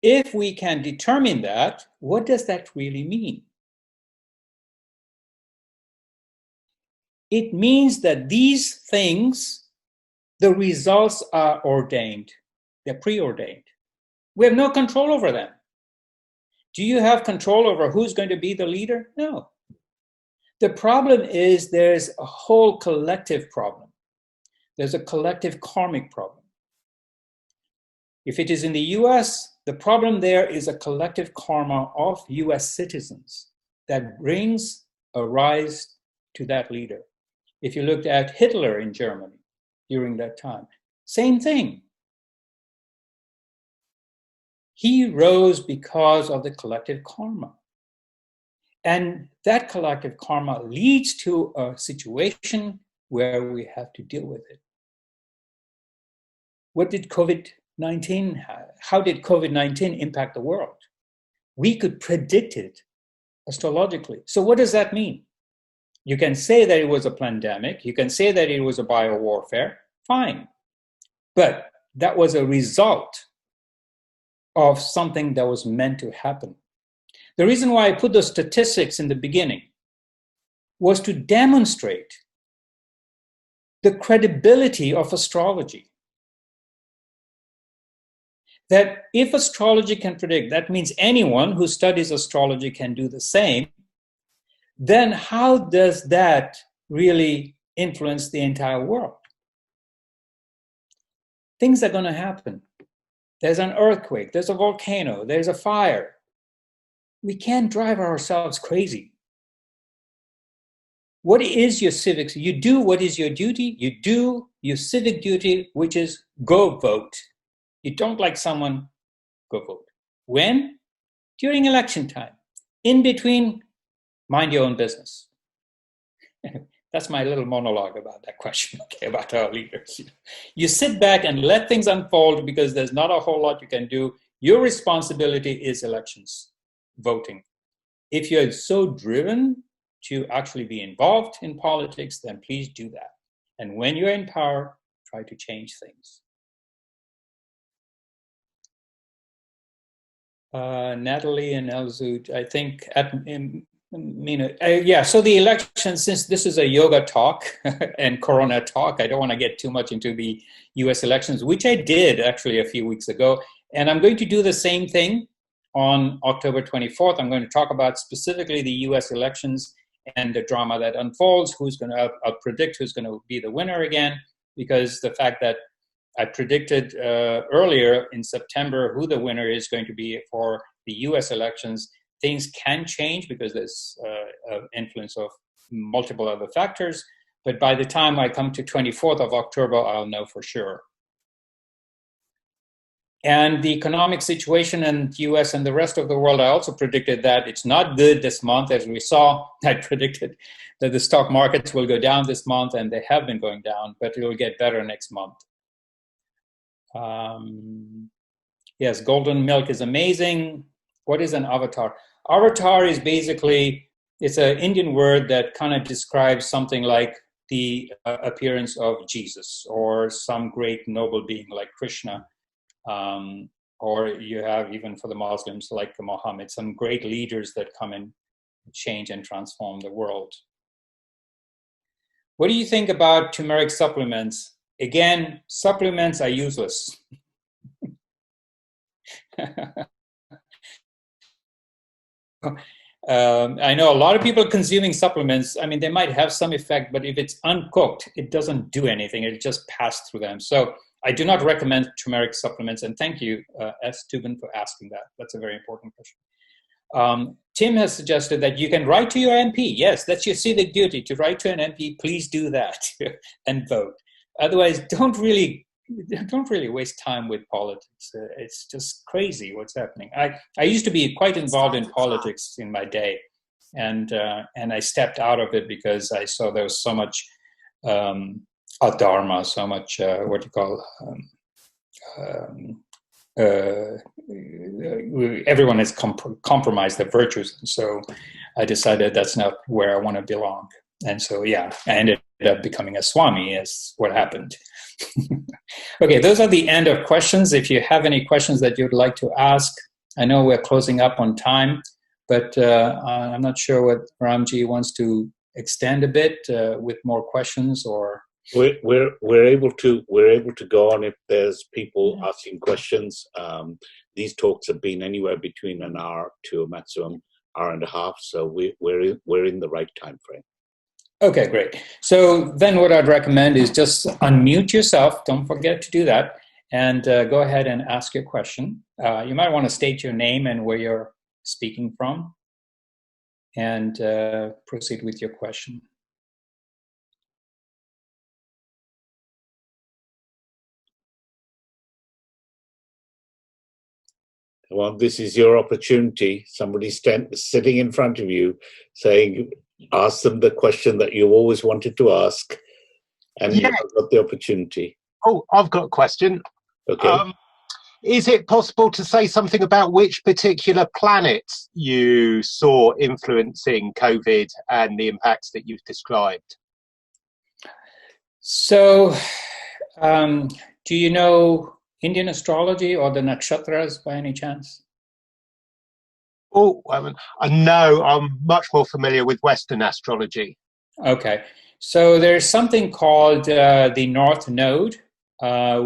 If we can determine that, what does that really mean? It means that these things, the results are ordained. They're preordained. We have no control over them. Do you have control over who's going to be the leader? No. The problem is there's a whole collective problem. There's a collective karmic problem. If it is in the US, the problem there is a collective karma of US citizens that brings a rise to that leader. If you looked at Hitler in Germany during that time, same thing. He rose because of the collective karma. And that collective karma leads to a situation where we have to deal with it. What did COVID-19 have? How did COVID-19 impact the world? We could predict it astrologically. So what does that mean? You can say that it was a pandemic. You can say that it was a biowarfare. Fine. But that was a result of something that was meant to happen. The reason why I put the statistics in the beginning was to demonstrate the credibility of astrology. That if astrology can predict, that means anyone who studies astrology can do the same, then how does that really influence the entire world? Things are going to happen. There's an earthquake, there's a volcano, there's a fire. We can't drive ourselves crazy. What is your civics? You do what is your duty. You do your civic duty, which is go vote. You don't like someone, go vote. When? During election time. In between, mind your own business. That's my little monologue about that question, okay, about our leaders. You sit back and let things unfold because there's not a whole lot you can do. Your responsibility is elections, voting. if you're so driven to actually be involved in politics, then please do that. And when you're in power, try to change things. Natalie and Elzut, I think, so the election, since this is a yoga talk and Corona talk, I don't want to get too much into the US elections, which I did actually a few weeks ago. And I'm going to do the same thing on October 24th. I'm going to talk about specifically the US elections and the drama that unfolds, I'll predict who's going to be the winner again, because the fact that I predicted earlier in September who the winner is going to be for the US elections. Things can change because there's influence of multiple other factors. But by the time I come to 24th of October, I'll know for sure. And the economic situation in the US and the rest of the world, I also predicted that it's not good this month. As we saw, I predicted that the stock markets will go down this month, and they have been going down, but it will get better next month. Yes, golden milk is amazing. What is an avatar? Avatar is basically, it's an Indian word that kind of describes something like the appearance of Jesus or some great noble being like Krishna. Or you have, even for the Muslims, like Muhammad, some great leaders that come and change and transform the world. What do you think about turmeric supplements? Again, supplements are useless. I know a lot of people consuming supplements. I mean, they might have some effect, but if it's uncooked, it doesn't do anything. It just passes through them. So I do not recommend turmeric supplements. And thank you, S. Tubin, for asking that. That's a very important question. Tim has suggested that you can write to your MP. Yes, that's your civic duty, to write to an MP. Please do that and vote. Otherwise, don't really waste time with politics. It's just crazy what's happening. I used to be quite involved in politics in my day, and I stepped out of it because I saw there was so much adharma, so much everyone has compromised their virtues, and so I decided that's not where I want to belong. And so, yeah, I ended up becoming a Swami, is what happened. Okay, those are the end of questions. If you have any questions that you'd like to ask, I know we're closing up on time, but I'm not sure what Ramji wants to extend a bit with more questions, or we're able to go on if there's people asking questions. These talks have been anywhere between an hour to a maximum hour and a half, so we're in the right time frame. Okay, great. So then what I'd recommend is just unmute yourself. Don't forget to do that. And go ahead and ask your question. You might want to state your name and where you're speaking from, and proceed with your question. Well, this is your opportunity. Somebody's sitting in front of you saying, ask them the question that you always wanted to ask, and you've got the opportunity. Oh, I've got a question. Okay. Is it possible to say something about which particular planets you saw influencing COVID and the impacts that you've described? So, do you know Indian astrology or the nakshatras by any chance? Oh, I know. I'm much more familiar with Western astrology. Okay. So there's something called the North Node,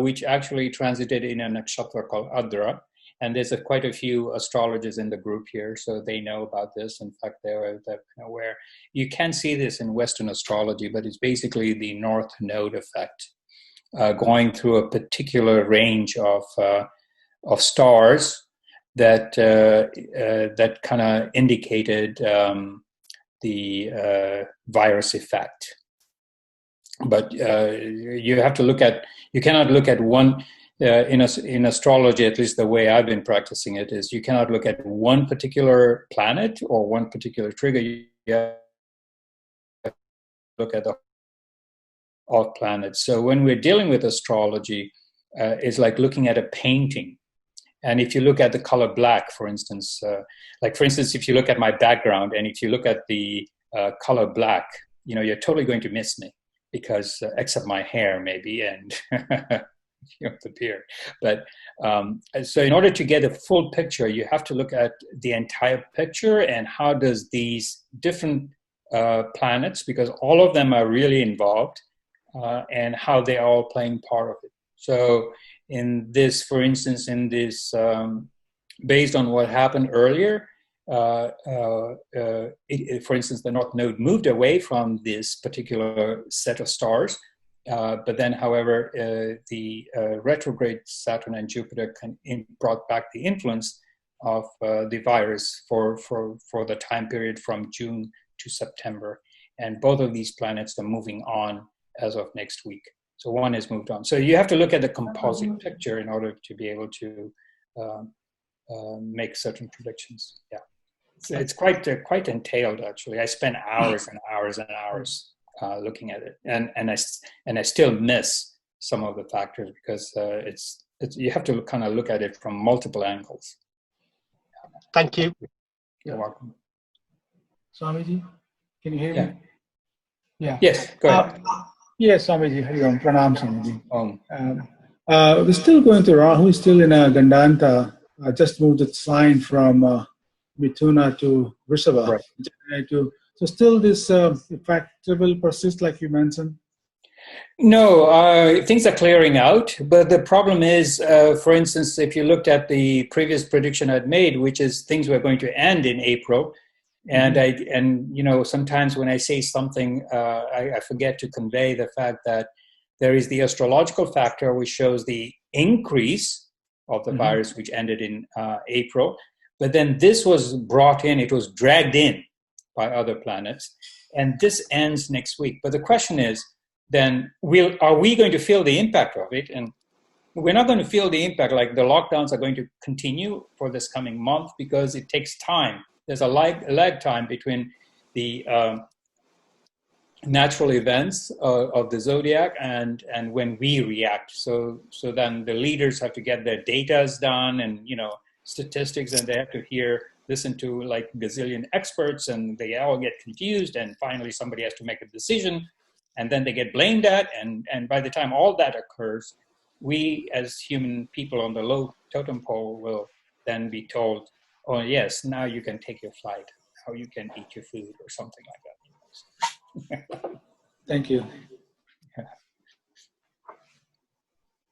which actually transited in a nakshatra called Adra. And there's quite a few astrologers in the group here, so they know about this. In fact, they're aware. You can see this in Western astrology, but it's basically the North Node effect, going through a particular range of stars that kind of indicated the virus effect. But you have to look at, you cannot look at one, in astrology, at least the way I've been practicing it, is you cannot look at one particular planet or one particular trigger. You have to look at the all planets. So when we're dealing with astrology, it's like looking at a painting. And if you look at the color black, for instance, if you look at my background and if you look at the color black, you're totally going to miss me because except my hair maybe and the beard. But so in order to get a full picture, you have to look at the entire picture and how does these different planets, because all of them are really involved, and how they are all playing part of it. So in this, for instance, based on what happened earlier, for instance, the North Node moved away from this particular set of stars, but then, however, the retrograde Saturn and Jupiter brought back the influence of the virus for the time period from June to September. And both of these planets are moving on as of next week. So one has moved on. So you have to look at the composite picture in order to be able to make certain predictions. Yeah, it's quite entailed actually. I spent hours and hours and hours looking at it, and I still miss some of the factors because it's you have to kind of look at it from multiple angles. Thank you. You're welcome. Swamiji, can you hear me? Yeah. Yes, go ahead. Yes, Swamiji, Hari Om, Pranam Swamiji. We're still going to Rahu, still in a Gandanta. Just moved its sign from Mithuna to Vrishabha. Right. So still this effect will persist like you mentioned? No, things are clearing out, but the problem is, for instance, if you looked at the previous prediction I'd made, which is things were going to end in April, and sometimes when I say something, I forget to convey the fact that there is the astrological factor, which shows the increase of the virus, which ended in April. But then this was brought in, it was dragged in by other planets, and this ends next week. But the question is, then are we going to feel the impact of it? And we're not going to feel the impact, like the lockdowns are going to continue for this coming month because it takes time. There's a lag time between the natural events of the zodiac and when we react. So then the leaders have to get their datas done and statistics, and they have to listen to like gazillion experts, and they all get confused, and finally somebody has to make a decision, and then they get blamed at, and by the time all that occurs, we as human people on the low totem pole will then be told, oh yes, now you can take your flight, how you can eat your food or something like that. Thank you.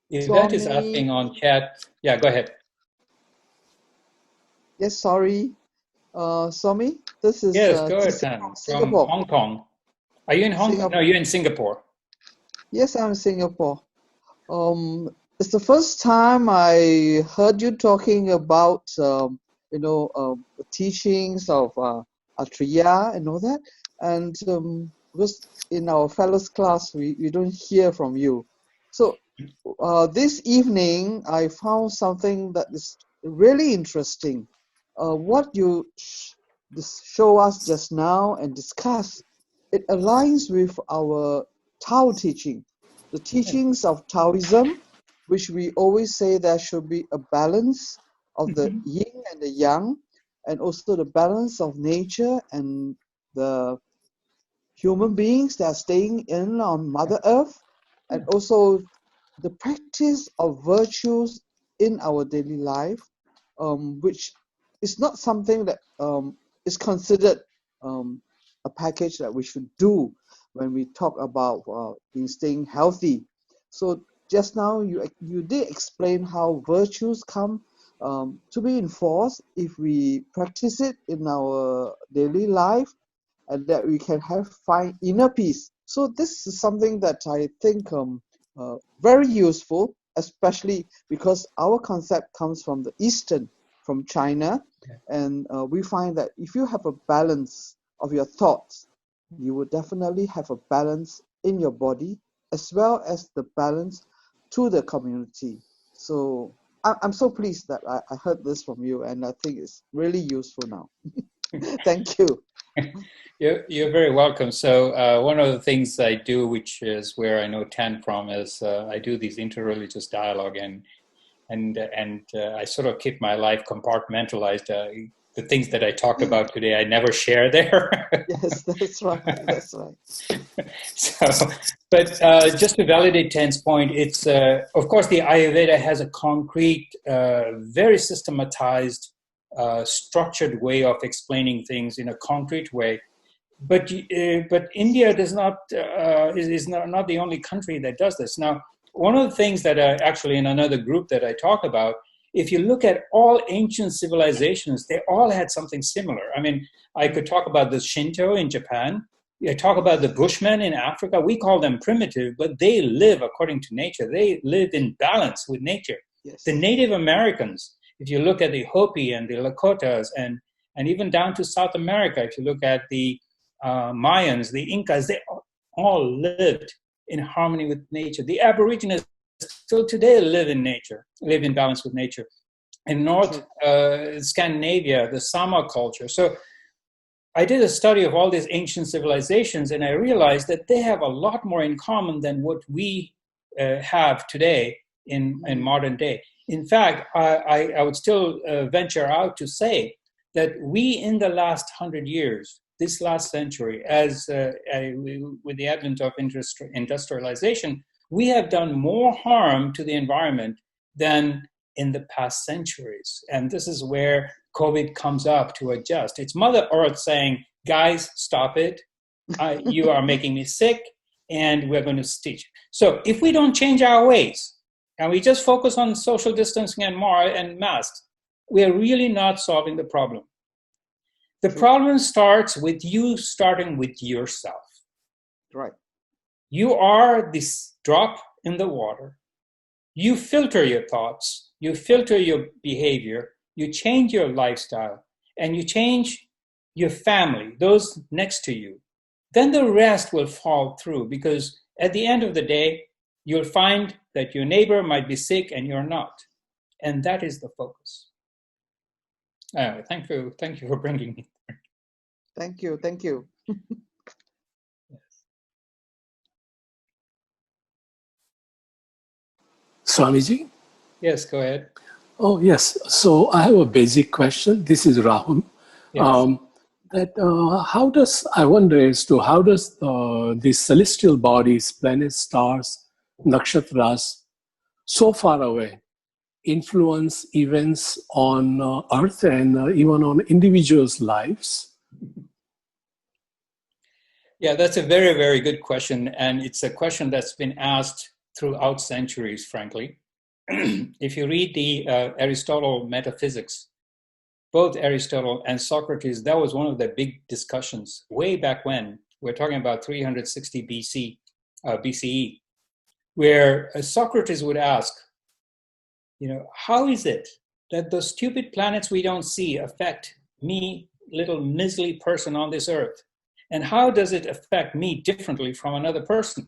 Yvette is asking on chat. Yeah, go ahead. Yes, sorry. Swami, this is yes, go ahead, from Hong Kong. Are you in Hong Kong? No, you're in Singapore. Yes, I'm in Singapore. It's the first time I heard you talking about the teachings of Atriya and all that, and because in our fellows class we don't hear from you. So this evening I found something that is really interesting. What you show us just now and discuss, it aligns with our Tao teaching, the teachings of Taoism, which we always say there should be a balance of the yin and the yang, and also the balance of nature and the human beings that are staying in on Mother Earth, and also the practice of virtues in our daily life, which is not something that is considered a package that we should do when we talk about staying healthy. So just now you did explain how virtues come to be enforced if we practice it in our daily life, and that we can find inner peace. So this is something that I think very useful, especially because our concept comes from the Eastern, from China, and we find that if you have a balance of your thoughts, you will definitely have a balance in your body as well as the balance to the community. So I'm so pleased that I heard this from you, and I think it's really useful now. Thank you. You're very welcome. So one of the things I do, which is where I know Tan from, is I do these interreligious dialogue, and I sort of keep my life compartmentalized. The things that I talk about today, I never share there. Yes, that's right. That's right. So, but just to validate Ten's point, it's of course the Ayurveda has a concrete, very systematized, structured way of explaining things in a concrete way. But India does not is not the only country that does this. Now, one of the things that actually in another group that I talk about, if you look at all ancient civilizations, they all had something similar. I mean, I could talk about the Shinto in Japan. I talk about the Bushmen in Africa. We call them primitive, but they live according to nature. They live in balance with nature. Yes. The Native Americans, if you look at the Hopi and the Lakotas, and even down to South America, if you look at the Mayans, the Incas, they all lived in harmony with nature. The Aborigines still today live in nature, live in balance with nature. In North Scandinavia, the Sama culture. So I did a study of all these ancient civilizations, and I realized that they have a lot more in common than what we have today in modern day. In fact, I would still venture out to say that we, in the last 100 years, this last century, with the advent of industrialization, we have done more harm to the environment than in the past centuries. And this is where COVID comes up to adjust. It's Mother Earth saying, guys, stop it. You are making me sick, and we're going to teach. So if we don't change our ways, and we just focus on social distancing and masks, we are really not solving the problem. The problem starts with you starting with yourself. Right. You are this drop in the water. You filter your thoughts, you filter your behavior, you change your lifestyle, and you change your family, those next to you. Then the rest will fall through, because at the end of the day, you'll find that your neighbor might be sick and you're not. And that is the focus. Thank you for bringing me. Thank you. Thank you. Swamiji? Yes, go ahead. Oh, yes. So I have a basic question. This is Rahul. Yes. How does the celestial bodies, planets, stars, nakshatras, so far away, influence events on Earth and even on individuals' lives? Yeah, that's a very, very good question. And it's a question that's been asked throughout centuries, frankly. If you read the Aristotle metaphysics, both Aristotle and Socrates, that was one of the big discussions way back when. We're talking about 360 BCE, where Socrates would ask, how is it that those stupid planets we don't see affect me, little measly person on this earth? And how does it affect me differently from another person?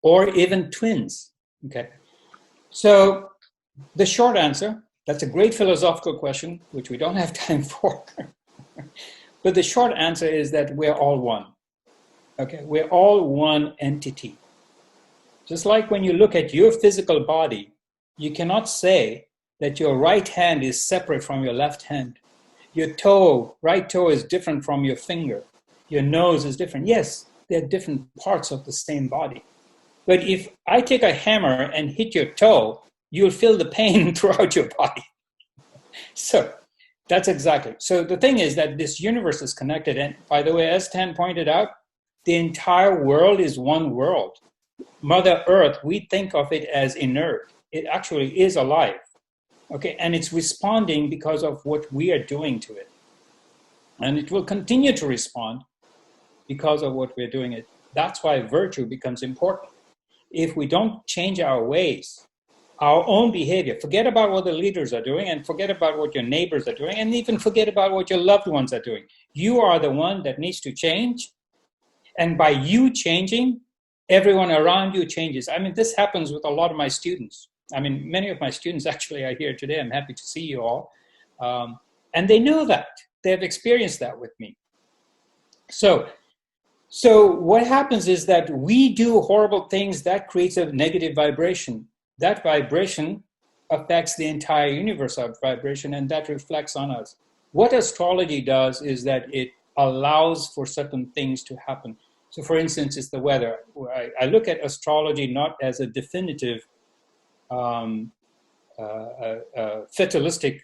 Or even twins, okay? So the short answer, that's a great philosophical question, which we don't have time for. But the short answer is that we're all one, okay? We're all one entity. Just like when you look at your physical body, you cannot say that your right hand is separate from your left hand. Your right toe is different from your finger. Your nose is different. Yes, they're different parts of the same body. But if I take a hammer and hit your toe, you'll feel the pain throughout your body. So that's exactly. So the thing is that this universe is connected. And by the way, as Tan pointed out, the entire world is one world. Mother Earth, we think of it as inert. It actually is alive. Okay, and it's responding because of what we are doing to it. And it will continue to respond because of what we're doing it. That's why virtue becomes important. If we don't change our ways, our own behavior, forget about what the leaders are doing and forget about what your neighbors are doing and even forget about what your loved ones are doing. You are the one that needs to change. And by you changing, everyone around you changes. I mean, this happens with a lot of my students. I mean, many of my students actually are here today. I'm happy to see you all. And they know that. They have experienced that with me. So what happens is that we do horrible things that creates a negative vibration. That vibration affects the entire universe of vibration, and that reflects on us. What astrology does is that it allows for certain things to happen. So for instance, it's the weather. I look at astrology not as a definitive fatalistic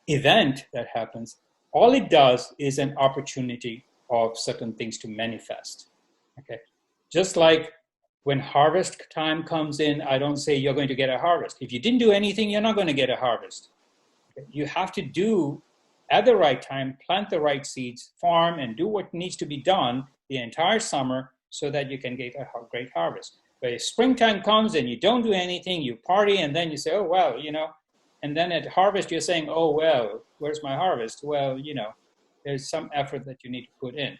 event that happens. All it does is an opportunity of certain things to manifest. Okay, just like when harvest time comes in, I don't say you're going to get a harvest. If you didn't do anything, you're not going to get a harvest. Okay? You have to do at the right time, plant the right seeds, farm, and do what needs to be done the entire summer so that you can get a great harvest. But if springtime comes and you don't do anything, you party, and then you say, oh, well, and then at harvest, you're saying, oh, well, where's my harvest? Well, there's some effort that you need to put in.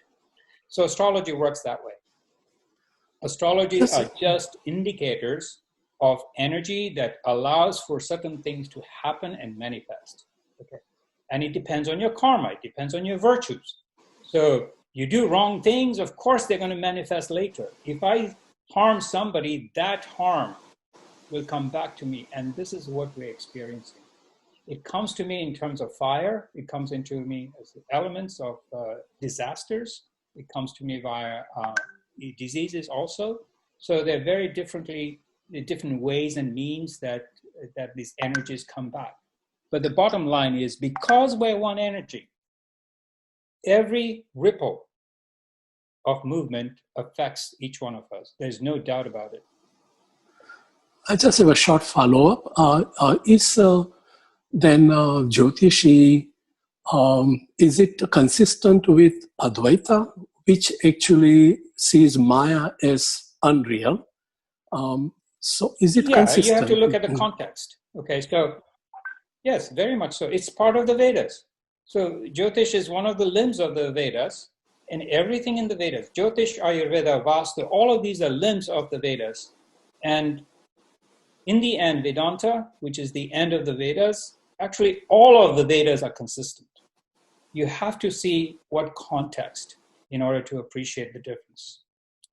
So astrology works that way. Astrology are just indicators of energy that allows for certain things to happen and manifest. Okay, and it depends on your karma. It depends on your virtues. So you do wrong things, of course they're going to manifest later. If I harm somebody, that harm will come back to me, and this is what we're experiencing. It comes to me in terms of fire. It comes into me as elements of disasters. It comes to me via diseases also. So they're very different ways and means that these energies come back. But the bottom line is, because we're one energy, every ripple of movement affects each one of us. There's no doubt about it. I just have a short follow-up. Is then Jyotishi, is it consistent with Advaita, which actually sees Maya as unreal? So is it consistent? You have to look at the context. Okay, so yes, very much so. It's part of the Vedas. So Jyotish is one of the limbs of the Vedas, and everything in the Vedas, Jyotish, Ayurveda, Vastu, all of these are limbs of the Vedas. And in the end, Vedanta, which is the end of the Vedas, actually all of the Vedas are consistent. You have to see what context in order to appreciate the difference.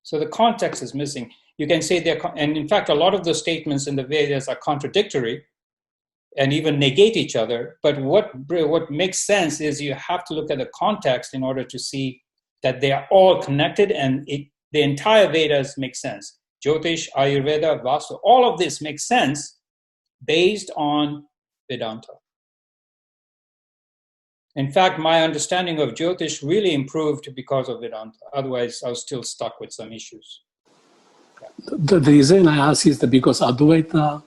So the context is missing. You can say and in fact, a lot of the statements in the Vedas are contradictory and even negate each other. But what makes sense is you have to look at the context in order to see that they are all connected, and the entire Vedas make sense. Jyotish, Ayurveda, Vastu, all of this makes sense based on Vedanta. In fact, my understanding of Jyotish really improved because of Vedanta. Otherwise, I was still stuck with some issues. Yeah. The reason I ask is that because Advaita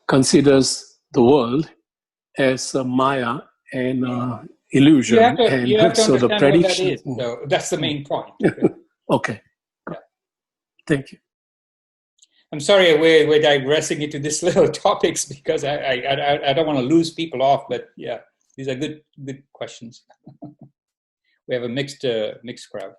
considers the world as Maya and illusion. You have to understand the what prediction. that is. So that's the main point. Okay. Yeah. Thank you. I'm sorry we're digressing into these little topics because I don't want to lose people off, but yeah, these are good questions. We have a mixed crowd.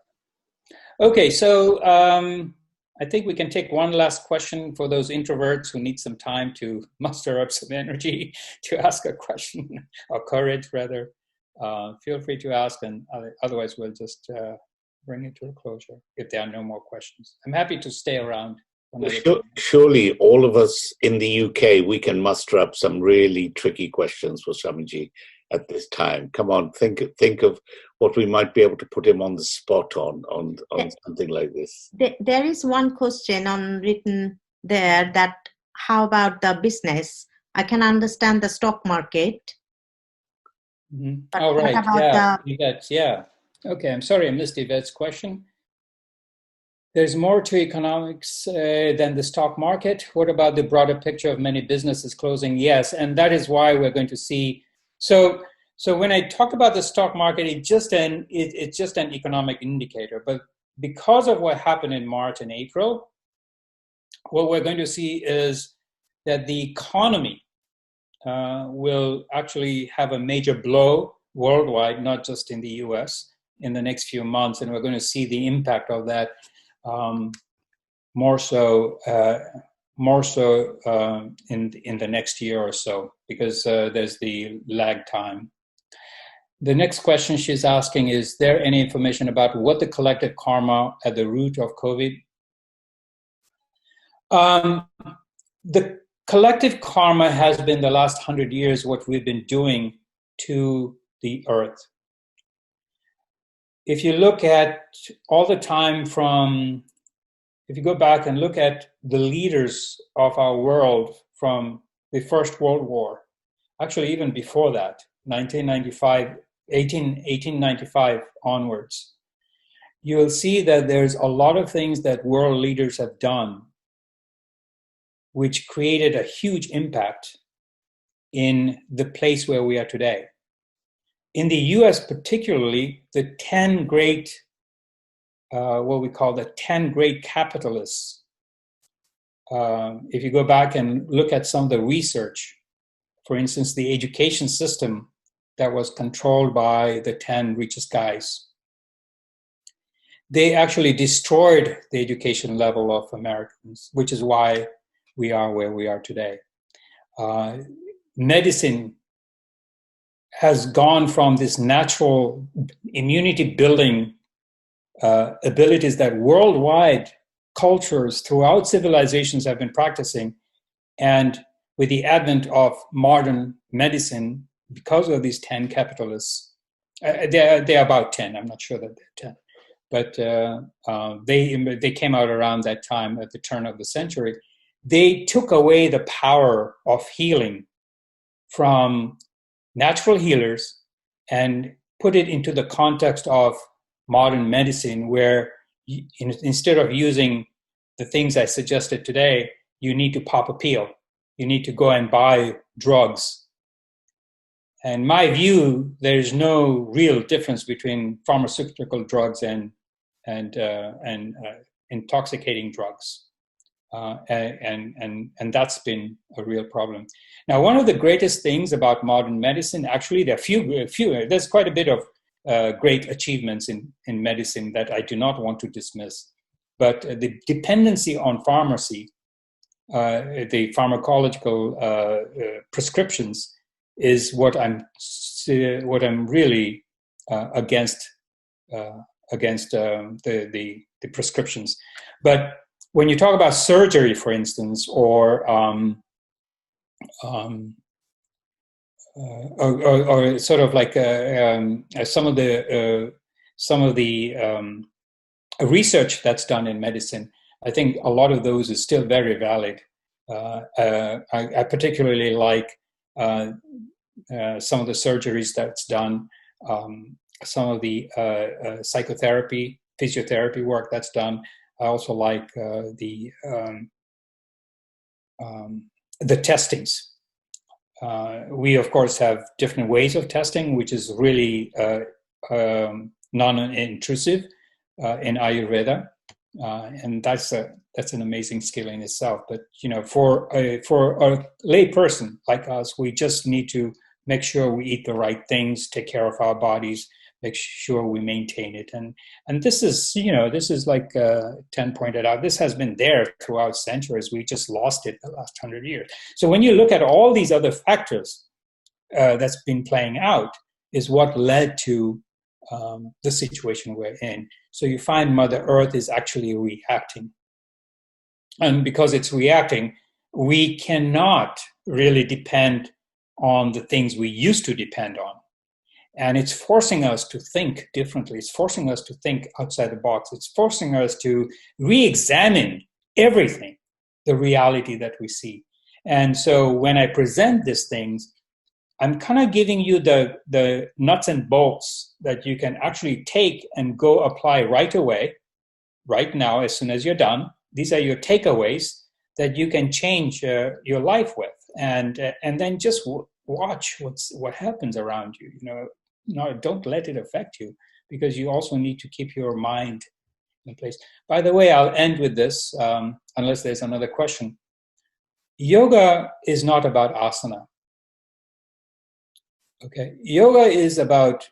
Okay, so I think we can take one last question for those introverts who need some time to muster up some energy to ask a question, or courage rather. Feel free to ask, and otherwise we'll just bring it to a closure if there are no more questions. I'm happy to stay around. Surely all of us in the UK, we can muster up some really tricky questions for Swamiji at this time. Come on, think of what we might be able to put him on the spot on something like this. There is one question written there that, how about the business? I can understand the stock market. Mm-hmm. But oh, right. What about Yvette's, yeah. Okay, I'm sorry I missed Yvette's question. There's more to economics than the stock market. What about the broader picture of many businesses closing? Yes, and that is why we're going to see. So when I talk about the stock market, it's just an economic indicator. But because of what happened in March and April, what we're going to see is that the economy will actually have a major blow worldwide, not just in the US, in the next few months, and we're going to see the impact of that. More so in the next year or so, because there's the lag time. The next question she's asking, is there any information about what the collective karma at the root of COVID? The collective karma has been the last 100 years what we've been doing to the earth. If you look at all the time if you go back and look at the leaders of our world from the First World War, actually even before that, 1895 onwards, you'll see that there's a lot of things that world leaders have done which created a huge impact in the place where we are today. In the US particularly, the 10 great, what we call the 10 great capitalists, if you go back and look at some of the research, for instance, the education system that was controlled by the 10 richest guys, they actually destroyed the education level of Americans, which is why we are where we are today. Medicine has gone from this natural immunity building abilities that worldwide cultures throughout civilizations have been practicing, and with the advent of modern medicine, because of these 10 capitalists, they're about 10, I'm not sure that they're 10, but they came out around that time at the turn of the century. They took away the power of healing from natural healers and put it into the context of modern medicine, where instead of using the things I suggested today, you need to pop a pill. You need to go and buy drugs. And my view, there's no real difference between pharmaceutical drugs and intoxicating drugs. And that's been a real problem. Now, one of the greatest things about modern medicine, actually, there are there's quite a bit of great achievements in medicine that I do not want to dismiss. But the dependency on pharmacy, the pharmacological prescriptions, is what I'm really against the prescriptions. But when you talk about surgery, for instance, or sort of like some of the research that's done in medicine, I think a lot of those is still very valid. I particularly like some of the surgeries that's done, some of the psychotherapy, physiotherapy work that's done. I also like the testings. We, of course, have different ways of testing, which is really non-intrusive in Ayurveda, and that's an amazing skill in itself. But for a lay person like us, we just need to make sure we eat the right things, take care of our bodies, make sure we maintain it. And this is, this is like Ten pointed out, this has been there throughout centuries. We just lost it the last 100 years. So when you look at all these other factors that's been playing out, is what led to the situation we're in. So you find Mother Earth is actually reacting. And because it's reacting, we cannot really depend on the things we used to depend on. And it's forcing us to think differently. It's forcing us to think outside the box. It's forcing us to re-examine everything, the reality that we see. And so when I present these things, I'm kind of giving you the nuts and bolts that you can actually take and go apply right away, right now, as soon as you're done. These are your takeaways that you can change your life with. And then just watch what happens around you. No, don't let it affect you, because you also need to keep your mind in place. By the way, I'll end with this, unless there's another question. Yoga is not about asana. Okay, yoga is about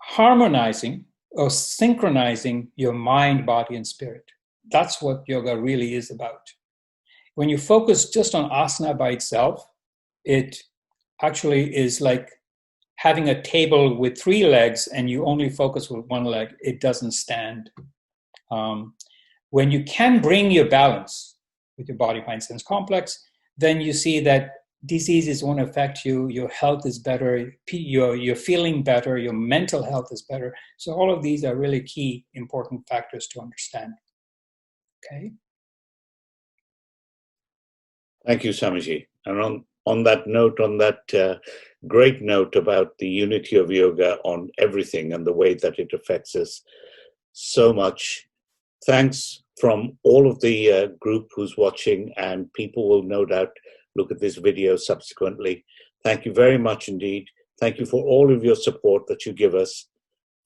harmonizing or synchronizing your mind, body, and spirit. That's what yoga really is about. When you focus just on asana by itself, it actually is like having a table with 3 legs and you only focus with 1 leg. It doesn't stand. When you can bring your balance with your body, mind, sense complex, then you see that diseases won't affect you, your health is better, you're feeling better, your mental health is better. So all of these are really key, important factors to understand. Okay. Thank you, Swamiji. And on that note, on that great note about the unity of yoga on everything and the way that it affects us so much, thanks from all of the group who's watching, and people will no doubt look at this video subsequently. Thank you very much indeed. Thank you for all of your support that you give us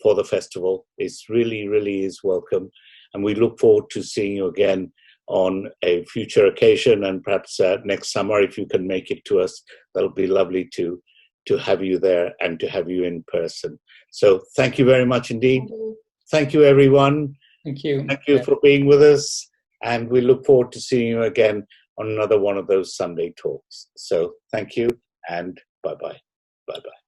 for the festival. It's really, really is welcome. And we look forward to seeing you again on a future occasion, and perhaps next summer, if you can make it to us, that'll be lovely to have you there and to have you in person. So thank you very much indeed. Thank you, everyone. Thank you. Thank you for being with us, and we look forward to seeing you again on another one of those Sunday talks. So thank you, and bye-bye. Bye-bye.